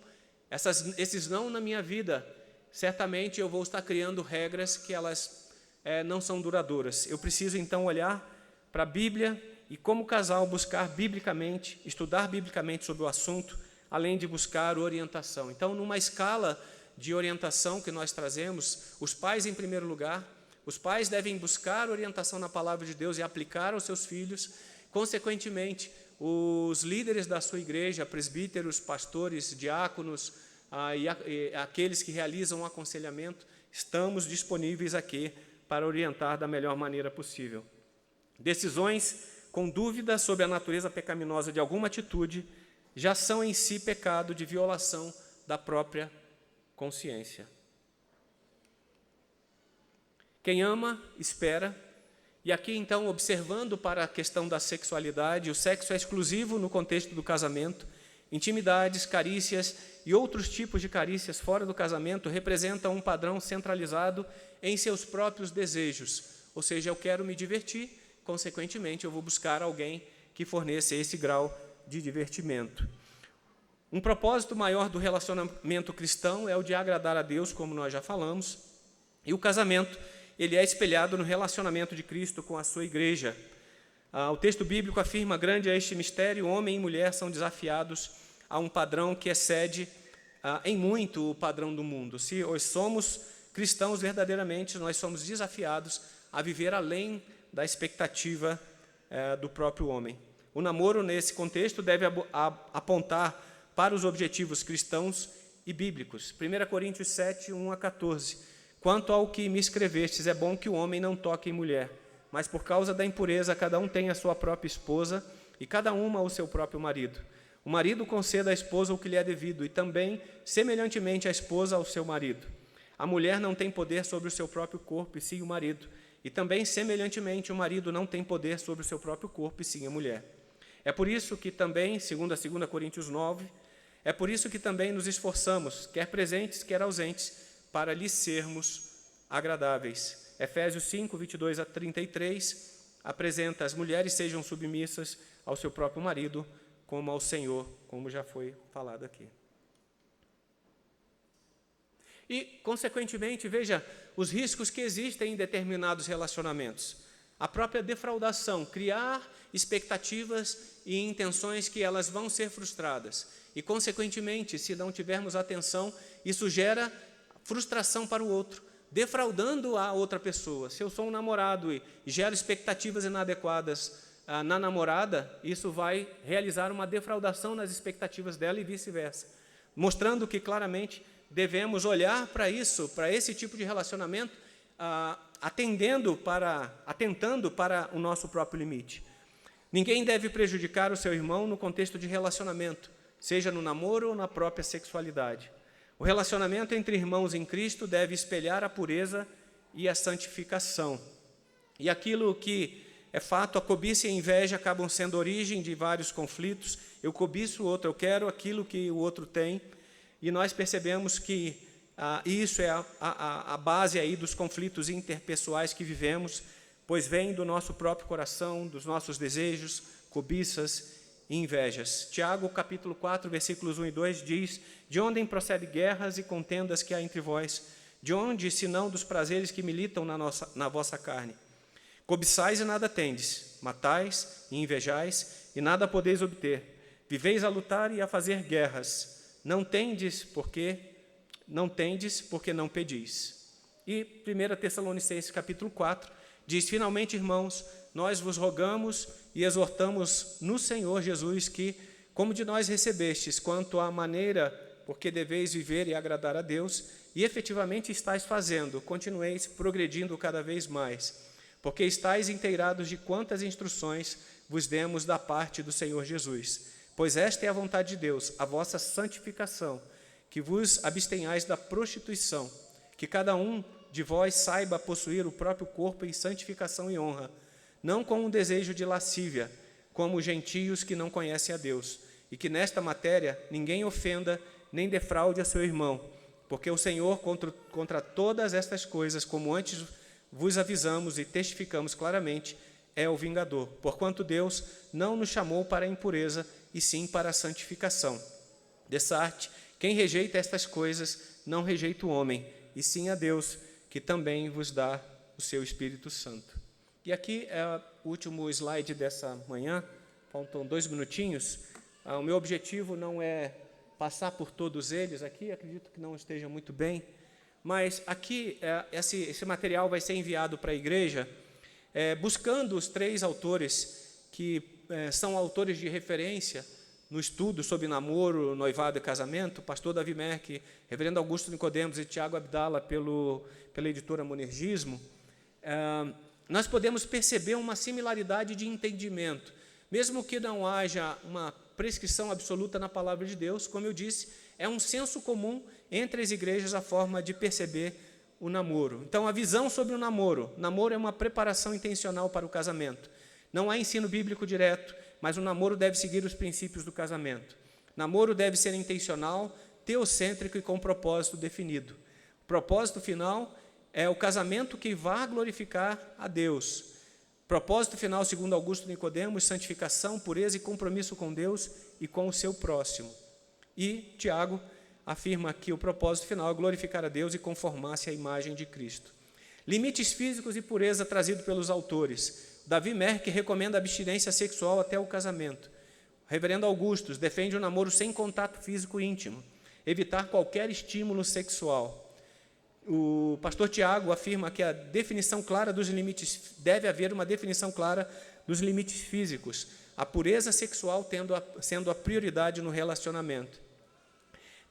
na minha vida, certamente eu vou estar criando regras que elas não são duradouras. Eu preciso, então, olhar para a Bíblia e, como casal, buscar biblicamente, estudar biblicamente sobre o assunto, além de buscar orientação. Então, numa escala de orientação que nós trazemos, os pais em primeiro lugar, os pais devem buscar orientação na palavra de Deus e aplicar aos seus filhos. Consequentemente, os líderes da sua igreja, presbíteros, pastores, diáconos e aqueles que realizam o aconselhamento, estamos disponíveis aqui para orientar da melhor maneira possível. Decisões com dúvida sobre a natureza pecaminosa de alguma atitude já são em si pecado de violação da própria consciência. Quem ama, espera. E aqui, então, observando para a questão da sexualidade, o sexo é exclusivo no contexto do casamento. Intimidades, carícias e outros tipos de carícias fora do casamento representam um padrão centralizado em seus próprios desejos. Ou seja, eu quero me divertir, consequentemente, eu vou buscar alguém que forneça esse grau de divertimento. Um propósito maior do relacionamento cristão é o de agradar a Deus, como nós já falamos, e o casamento, ele é espelhado no relacionamento de Cristo com a sua igreja. O texto bíblico afirma: grande é este mistério, homem e mulher são desafiados a um padrão que excede em muito o padrão do mundo. Se hoje somos cristãos verdadeiramente, nós somos desafiados a viver além da expectativa do próprio homem. O namoro, nesse contexto, deve apontar para os objetivos cristãos e bíblicos. 1 Coríntios 7, 1 a 14. Quanto ao que me escrevestes, é bom que o homem não toque em mulher, mas por causa da impureza cada um tem a sua própria esposa e cada uma o seu próprio marido. O marido conceda à esposa o que lhe é devido e também, semelhantemente, a esposa ao seu marido. A mulher não tem poder sobre o seu próprio corpo e sim o marido, e também, semelhantemente, o marido não tem poder sobre o seu próprio corpo e sim a mulher. É por isso que também, segundo a 2 Coríntios 9, é por isso que também nos esforçamos, quer presentes, quer ausentes, para lhes sermos agradáveis. Efésios 5, 22 a 33, apresenta: as mulheres sejam submissas ao seu próprio marido, como ao Senhor, como já foi falado aqui. E, consequentemente, veja os riscos que existem em determinados relacionamentos. A própria defraudação, criar expectativas e intenções que elas vão ser frustradas. E, consequentemente, se não tivermos atenção, isso gera frustração para o outro, defraudando a outra pessoa. Se eu sou um namorado e gero expectativas inadequadas na namorada, isso vai realizar uma defraudação nas expectativas dela e vice-versa, mostrando que claramente devemos olhar para isso, para esse tipo de relacionamento, atentando para o nosso próprio limite. Ninguém deve prejudicar o seu irmão no contexto de relacionamento, seja no namoro ou na própria sexualidade. O relacionamento entre irmãos em Cristo deve espelhar a pureza e a santificação. E aquilo que é fato, a cobiça e a inveja acabam sendo origem de vários conflitos. Eu cobiço o outro, eu quero aquilo que o outro tem. E nós percebemos que isso é a base aí dos conflitos interpessoais que vivemos, pois vem do nosso próprio coração, dos nossos desejos, cobiças e invejas. Tiago, capítulo 4, versículos 1 e 2, diz: de onde procedem guerras e contendas que há entre vós? De onde, senão dos prazeres que militam na vossa carne? Cobiçais e nada tendes, matais e invejais, e nada podeis obter. Viveis a lutar e a fazer guerras. Não tendes porque não pedis. E 1 Tessalonicenses, capítulo 4, diz: finalmente, irmãos, nós vos rogamos e exortamos no Senhor Jesus que, como de nós recebestes, quanto à maneira porque deveis viver e agradar a Deus, e efetivamente estáis fazendo, continueis progredindo cada vez mais, porque estáis inteirados de quantas instruções vos demos da parte do Senhor Jesus. Pois esta é a vontade de Deus, a vossa santificação, que vos abstenhais da prostituição, que cada um de vós saiba possuir o próprio corpo em santificação e honra, não com um desejo de lascívia, como os gentios que não conhecem a Deus, e que nesta matéria ninguém ofenda nem defraude a seu irmão, porque o Senhor contra todas estas coisas, como antes vos avisamos e testificamos claramente, é o vingador, porquanto Deus não nos chamou para a impureza, e sim para a santificação. Dessarte, quem rejeita estas coisas, não rejeita o homem, e sim a Deus, que também vos dá o seu Espírito Santo. E aqui é o último slide dessa manhã, faltam 2 minutinhos. O meu objetivo não é passar por todos eles aqui, acredito que não esteja muito bem, mas aqui esse material vai ser enviado para a igreja, buscando os 3 autores que são autores de referência no estudo sobre namoro, noivado e casamento, pastor Davi Merck, reverendo Augusto Nicodemos e Tiago Abdala, pela editora Monergismo. Nós podemos perceber uma similaridade de entendimento, mesmo que não haja uma prescrição absoluta na palavra de Deus. Como eu disse, é um senso comum entre as igrejas a forma de perceber o namoro. Então, a visão sobre o namoro é uma preparação intencional para o casamento. Não há ensino bíblico direto, mas o namoro deve seguir os princípios do casamento. Namoro deve ser intencional, teocêntrico e com propósito definido. O propósito final é o casamento que vá glorificar a Deus. Propósito final, segundo Augusto Nicodemos, santificação, pureza e compromisso com Deus e com o seu próximo. E Tiago afirma que o propósito final é glorificar a Deus e conformar-se à imagem de Cristo. Limites físicos e pureza trazido pelos autores. Davi Merck recomenda abstinência sexual até o casamento. O reverendo Augustus defende o namoro sem contato físico íntimo, evitar qualquer estímulo sexual. O pastor Tiago afirma que a definição clara dos limites, deve haver uma definição clara dos limites físicos, a pureza sexual sendo a prioridade no relacionamento.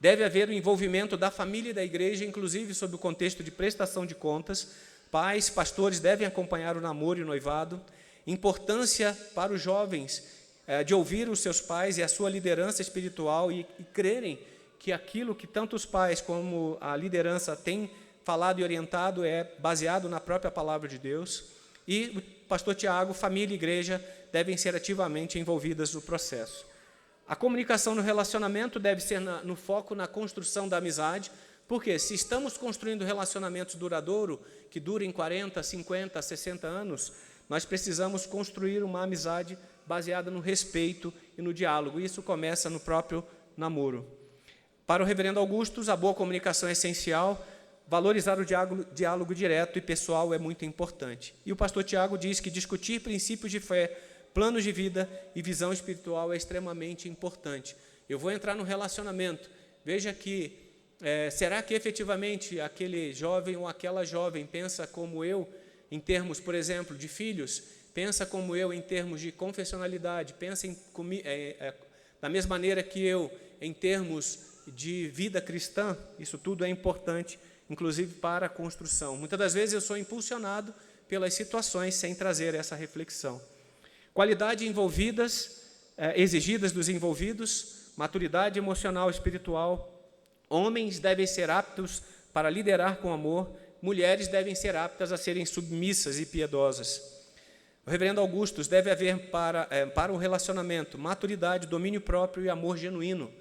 Deve haver o envolvimento da família e da igreja, inclusive sob o contexto de prestação de contas. Pais, pastores devem acompanhar o namoro e o noivado. Importância para os jovens de ouvir os seus pais e a sua liderança espiritual e crerem que aquilo que tanto os pais como a liderança têm falado e orientado é baseado na própria palavra de Deus. E o pastor Tiago, família e igreja devem ser ativamente envolvidas no processo. A comunicação no relacionamento deve ser no foco na construção da amizade, porque se estamos construindo relacionamentos duradouros, que durem 40, 50, 60 anos, nós precisamos construir uma amizade baseada no respeito e no diálogo. Isso começa no próprio namoro. Para o reverendo Augustus, a boa comunicação é essencial. Valorizar o diálogo direto e pessoal é muito importante. E o pastor Tiago diz que discutir princípios de fé, planos de vida e visão espiritual é extremamente importante. Eu vou entrar no relacionamento. Veja que, será que efetivamente aquele jovem ou aquela jovem pensa como eu, em termos, por exemplo, de filhos? Pensa como eu em termos de confessionalidade? Pensa da mesma maneira que eu em termos de vida cristã? Isso tudo é importante, inclusive para a construção. Muitas das vezes eu sou impulsionado pelas situações sem trazer essa reflexão. Qualidade exigidas dos envolvidos, maturidade emocional e espiritual. Homens devem ser aptos para liderar com amor, mulheres devem ser aptas a serem submissas e piedosas. O reverendo Augustus, deve haver para o relacionamento maturidade, domínio próprio e amor genuíno.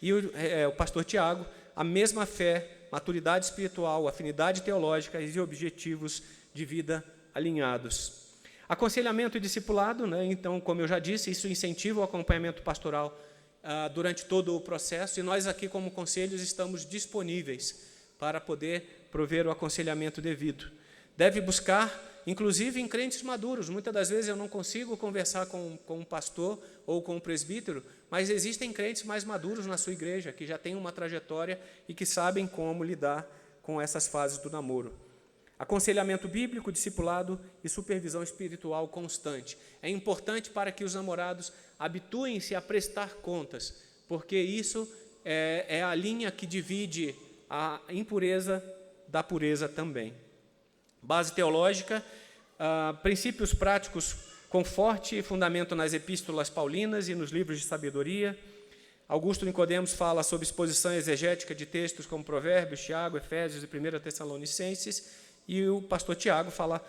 E o pastor Tiago, a mesma fé, maturidade espiritual, afinidade teológica e objetivos de vida alinhados. Aconselhamento e discipulado, então, como eu já disse, isso incentiva o acompanhamento pastoral durante todo o processo, e nós aqui, como conselhos, estamos disponíveis para poder prover o aconselhamento devido. Deve buscar, inclusive em crentes maduros. Muitas das vezes eu não consigo conversar com um pastor ou com um presbítero, mas existem crentes mais maduros na sua igreja, que já têm uma trajetória e que sabem como lidar com essas fases do namoro. Aconselhamento bíblico, discipulado e supervisão espiritual constante. É importante para que os namorados habituem-se a prestar contas, porque isso é a linha que divide a impureza da pureza também. Base teológica, princípios práticos com forte fundamento nas epístolas paulinas e nos livros de sabedoria. Augusto Nicodemos fala sobre exposição exegética de textos como Provérbios, Tiago, Efésios e 1 Tessalonicenses, e o pastor Tiago fala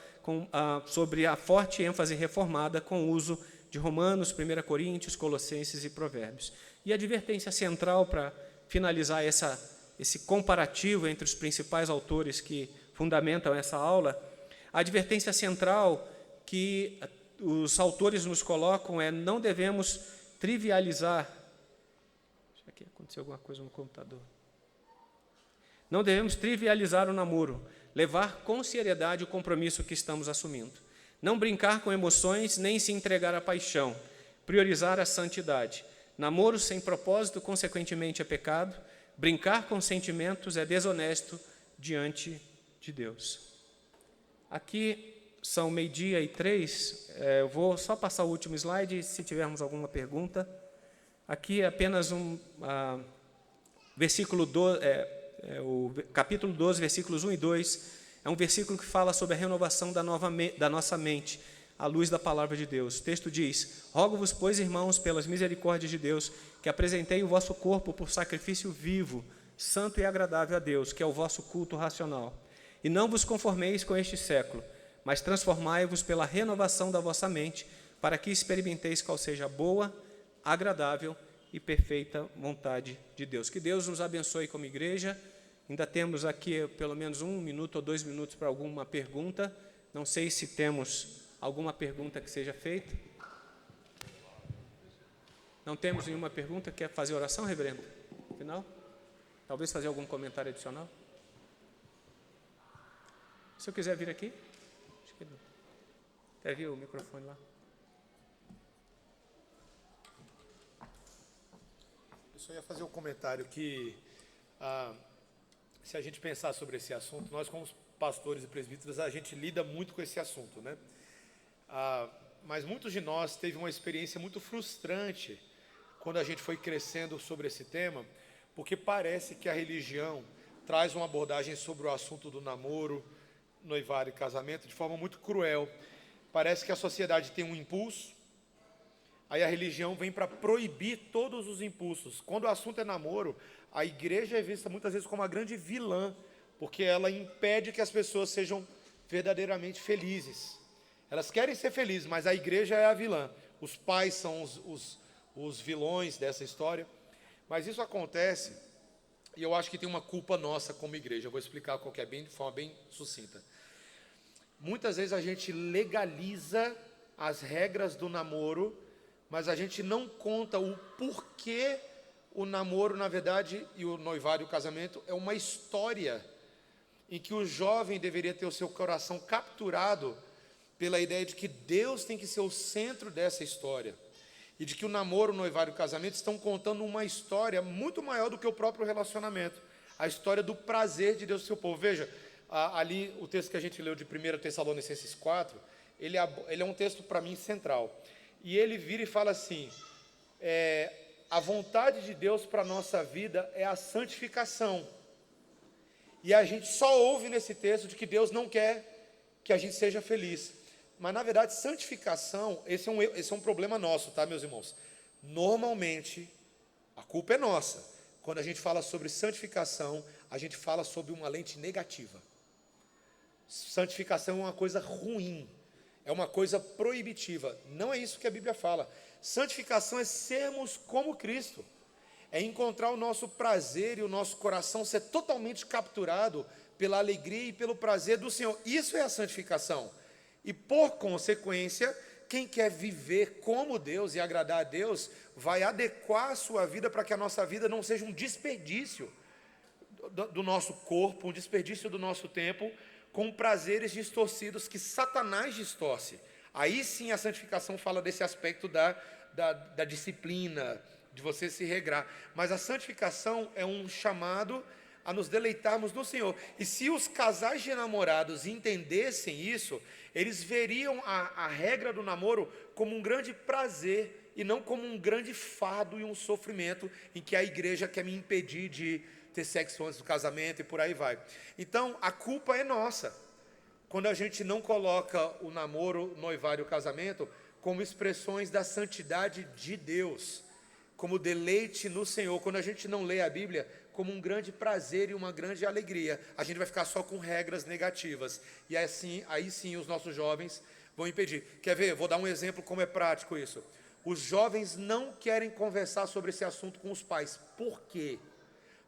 sobre a forte ênfase reformada com o uso de Romanos, 1 Coríntios, Colossenses e Provérbios. E a advertência central, para finalizar esse comparativo entre os principais autores que fundamentam essa aula, a advertência central que os autores nos colocam não devemos trivializar. Aqui aconteceu alguma coisa no computador. Não devemos trivializar o namoro, levar com seriedade o compromisso que estamos assumindo. Não brincar com emoções, nem se entregar à paixão. Priorizar a santidade. Namoro sem propósito, consequentemente, é pecado. Brincar com sentimentos é desonesto diante de Deus. Aqui são 12:03. Eu vou só passar o último slide, se tivermos alguma pergunta. Aqui é apenas versículo 12, o capítulo 12, versículos 1 e 2, é um versículo que fala sobre a renovação da nossa mente, à luz da palavra de Deus. O texto diz: rogo-vos, pois, irmãos, pelas misericórdias de Deus, que apresentei o vosso corpo por sacrifício vivo, santo e agradável a Deus, que é o vosso culto racional. E não vos conformeis com este século, mas transformai-vos pela renovação da vossa mente, para que experimenteis qual seja a boa, agradável e perfeita vontade de Deus. Que Deus nos abençoe como igreja. Ainda temos aqui pelo menos 1 minuto ou 2 minutos para alguma pergunta. Não sei se temos alguma pergunta que seja feita. Não temos nenhuma pergunta. Quer fazer oração, reverendo? Final? Talvez fazer algum comentário adicional? Se eu quiser vir aqui. Acho que quer vir o microfone lá? Eu só ia fazer um comentário que, se a gente pensar sobre esse assunto, nós como pastores e presbíteros, a gente lida muito com esse assunto, né? Mas muitos de nós teve uma experiência muito frustrante quando a gente foi crescendo sobre esse tema, porque parece que a religião traz uma abordagem sobre o assunto do namoro, noivado e casamento de forma muito cruel. Parece que a sociedade tem um impulso, aí a religião vem para proibir todos os impulsos. Quando o assunto é namoro, a igreja é vista muitas vezes como uma grande vilã, porque ela impede que as pessoas sejam verdadeiramente felizes. Elas querem ser felizes, mas a igreja é a vilã. Os pais são os vilões dessa história. Mas isso acontece, e eu acho que tem uma culpa nossa como igreja. Eu vou explicar qual que é, de forma bem sucinta. Muitas vezes a gente legaliza as regras do namoro, mas a gente não conta o porquê o namoro, na verdade, e o noivado e o casamento é uma história em que o jovem deveria ter o seu coração capturado pela ideia de que Deus tem que ser o centro dessa história. E de que o namoro, o noivado e o casamento estão contando uma história muito maior do que o próprio relacionamento. A história do prazer de Deus e seu povo. Veja, ali o texto que a gente leu de 1 Tessalonicenses 4, ele é um texto para mim central. E ele vira e fala assim, a vontade de Deus para a nossa vida é a santificação. E a gente só ouve nesse texto de que Deus não quer que a gente seja feliz. Mas, na verdade, santificação, esse é um problema nosso, tá, meus irmãos? Normalmente, a culpa é nossa. Quando a gente fala sobre santificação, a gente fala sobre uma lente negativa. Santificação é uma coisa ruim, é uma coisa proibitiva. Não é isso que a Bíblia fala. Santificação é sermos como Cristo. É encontrar o nosso prazer e o nosso coração ser totalmente capturado pela alegria e pelo prazer do Senhor. Isso é a santificação. E, por consequência, quem quer viver como Deus e agradar a Deus, vai adequar a sua vida para que a nossa vida não seja um desperdício do nosso corpo, um desperdício do nosso tempo, com prazeres distorcidos que Satanás distorce. Aí sim a santificação fala desse aspecto da disciplina, de você se regrar. Mas a santificação é um chamado a nos deleitarmos no Senhor. E se os casais de namorados entendessem isso, eles veriam a regra do namoro como um grande prazer e não como um grande fardo e um sofrimento em que a igreja quer me impedir de ter sexo antes do casamento e por aí vai. Então, a culpa é nossa quando a gente não coloca o namoro, o noivado e o casamento como expressões da santidade de Deus, como deleite no Senhor. Quando a gente não lê a Bíblia como um grande prazer e uma grande alegria, a gente vai ficar só com regras negativas. E assim, aí sim os nossos jovens vão impedir. Quer ver? Vou dar um exemplo como é prático isso. Os jovens não querem conversar sobre esse assunto com os pais. Por quê?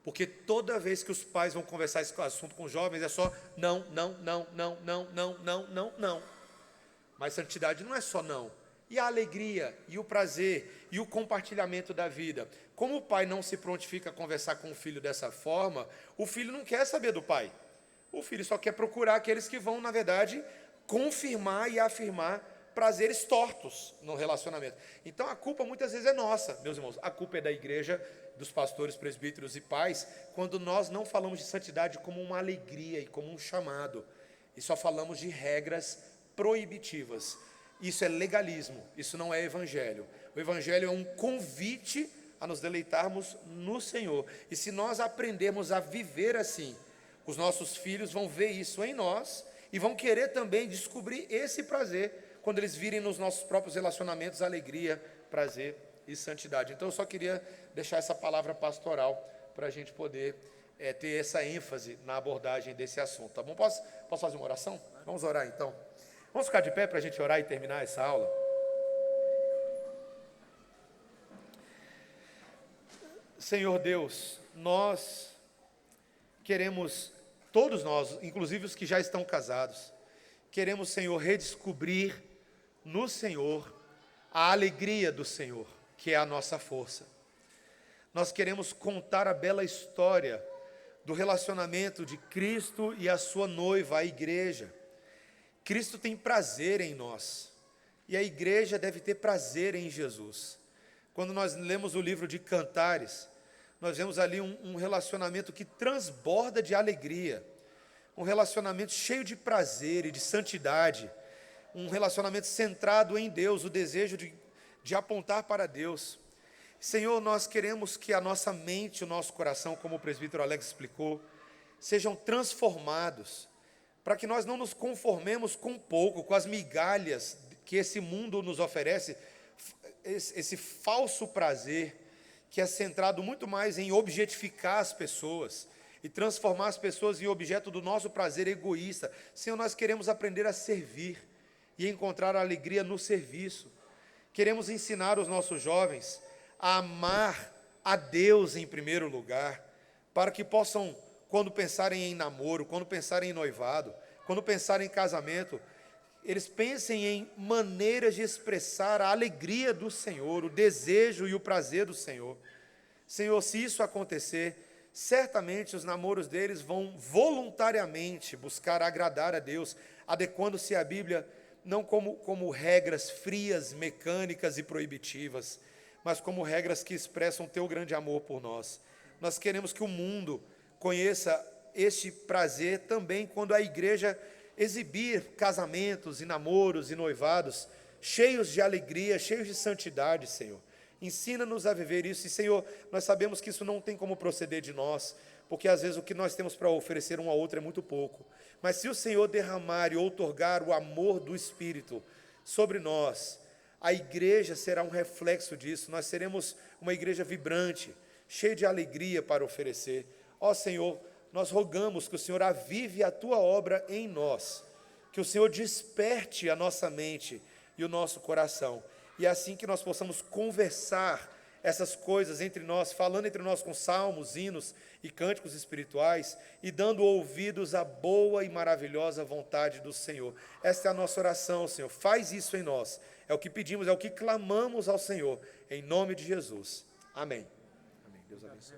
Porque toda vez que os pais vão conversar esse assunto com os jovens, é só não, não, não, não, não, não, não, não, não. Mas santidade não é só não. E a alegria, e o prazer, e o compartilhamento da vida. Como o pai não se prontifica a conversar com o filho dessa forma, o filho não quer saber do pai. O filho só quer procurar aqueles que vão, na verdade, confirmar e afirmar prazeres tortos no relacionamento. Então a culpa muitas vezes é nossa, meus irmãos. A culpa é da igreja, dos pastores, presbíteros e pais, quando nós não falamos de santidade como uma alegria e como um chamado, e só falamos de regras proibitivas. Isso é legalismo, isso não é evangelho. O evangelho é um convite a nos deleitarmos no Senhor. E se nós aprendermos a viver assim, os nossos filhos vão ver isso em nós e vão querer também descobrir esse prazer quando eles virem nos nossos próprios relacionamentos alegria, prazer e santidade. Então eu só queria deixar essa palavra pastoral para a gente poder ter essa ênfase na abordagem desse assunto, tá bom? Posso fazer uma oração? Vamos orar então. Vamos ficar de pé para a gente orar e terminar essa aula? Senhor Deus, nós queremos, todos nós, inclusive os que já estão casados, queremos, Senhor, redescobrir no Senhor a alegria do Senhor, que é a nossa força. Nós queremos contar a bela história do relacionamento de Cristo e a sua noiva, a igreja. Cristo tem prazer em nós, e a igreja deve ter prazer em Jesus. Quando nós lemos o livro de Cantares, nós vemos ali um relacionamento que transborda de alegria, um relacionamento cheio de prazer e de santidade, um relacionamento centrado em Deus, o desejo de apontar para Deus. Senhor, nós queremos que a nossa mente, o nosso coração, como o presbítero Alex explicou, sejam transformados, para que nós não nos conformemos com pouco, com as migalhas que esse mundo nos oferece, esse falso prazer, que é centrado muito mais em objetificar as pessoas, e transformar as pessoas em objeto do nosso prazer egoísta. Senhor, nós queremos aprender a servir, e encontrar a alegria no serviço. Queremos ensinar os nossos jovens a amar a Deus em primeiro lugar, para que possam, quando pensarem em namoro, quando pensarem em noivado, quando pensarem em casamento, eles pensem em maneiras de expressar a alegria do Senhor, o desejo e o prazer do Senhor. Senhor, se isso acontecer, certamente os namoros deles vão voluntariamente buscar agradar a Deus, adequando-se à Bíblia, não como regras frias, mecânicas e proibitivas, mas como regras que expressam teu grande amor por nós. Nós queremos que o mundo conheça este prazer também quando a igreja exibir casamentos e namoros e noivados cheios de alegria, cheios de santidade, Senhor. Ensina-nos a viver isso. E, Senhor, nós sabemos que isso não tem como proceder de nós, porque às vezes o que nós temos para oferecer um ao outro é muito pouco. Mas se o Senhor derramar e outorgar o amor do Espírito sobre nós, a igreja será um reflexo disso. Nós seremos uma igreja vibrante, cheia de alegria para oferecer. Ó Senhor, nós rogamos que o Senhor avive a Tua obra em nós, que o Senhor desperte a nossa mente e o nosso coração, e é assim que nós possamos conversar essas coisas entre nós, falando entre nós com salmos, hinos e cânticos espirituais, e dando ouvidos à boa e maravilhosa vontade do Senhor. Esta é a nossa oração, Senhor. Faz isso em nós. É o que pedimos, é o que clamamos ao Senhor, em nome de Jesus. Amém. Amém. Deus abençoe.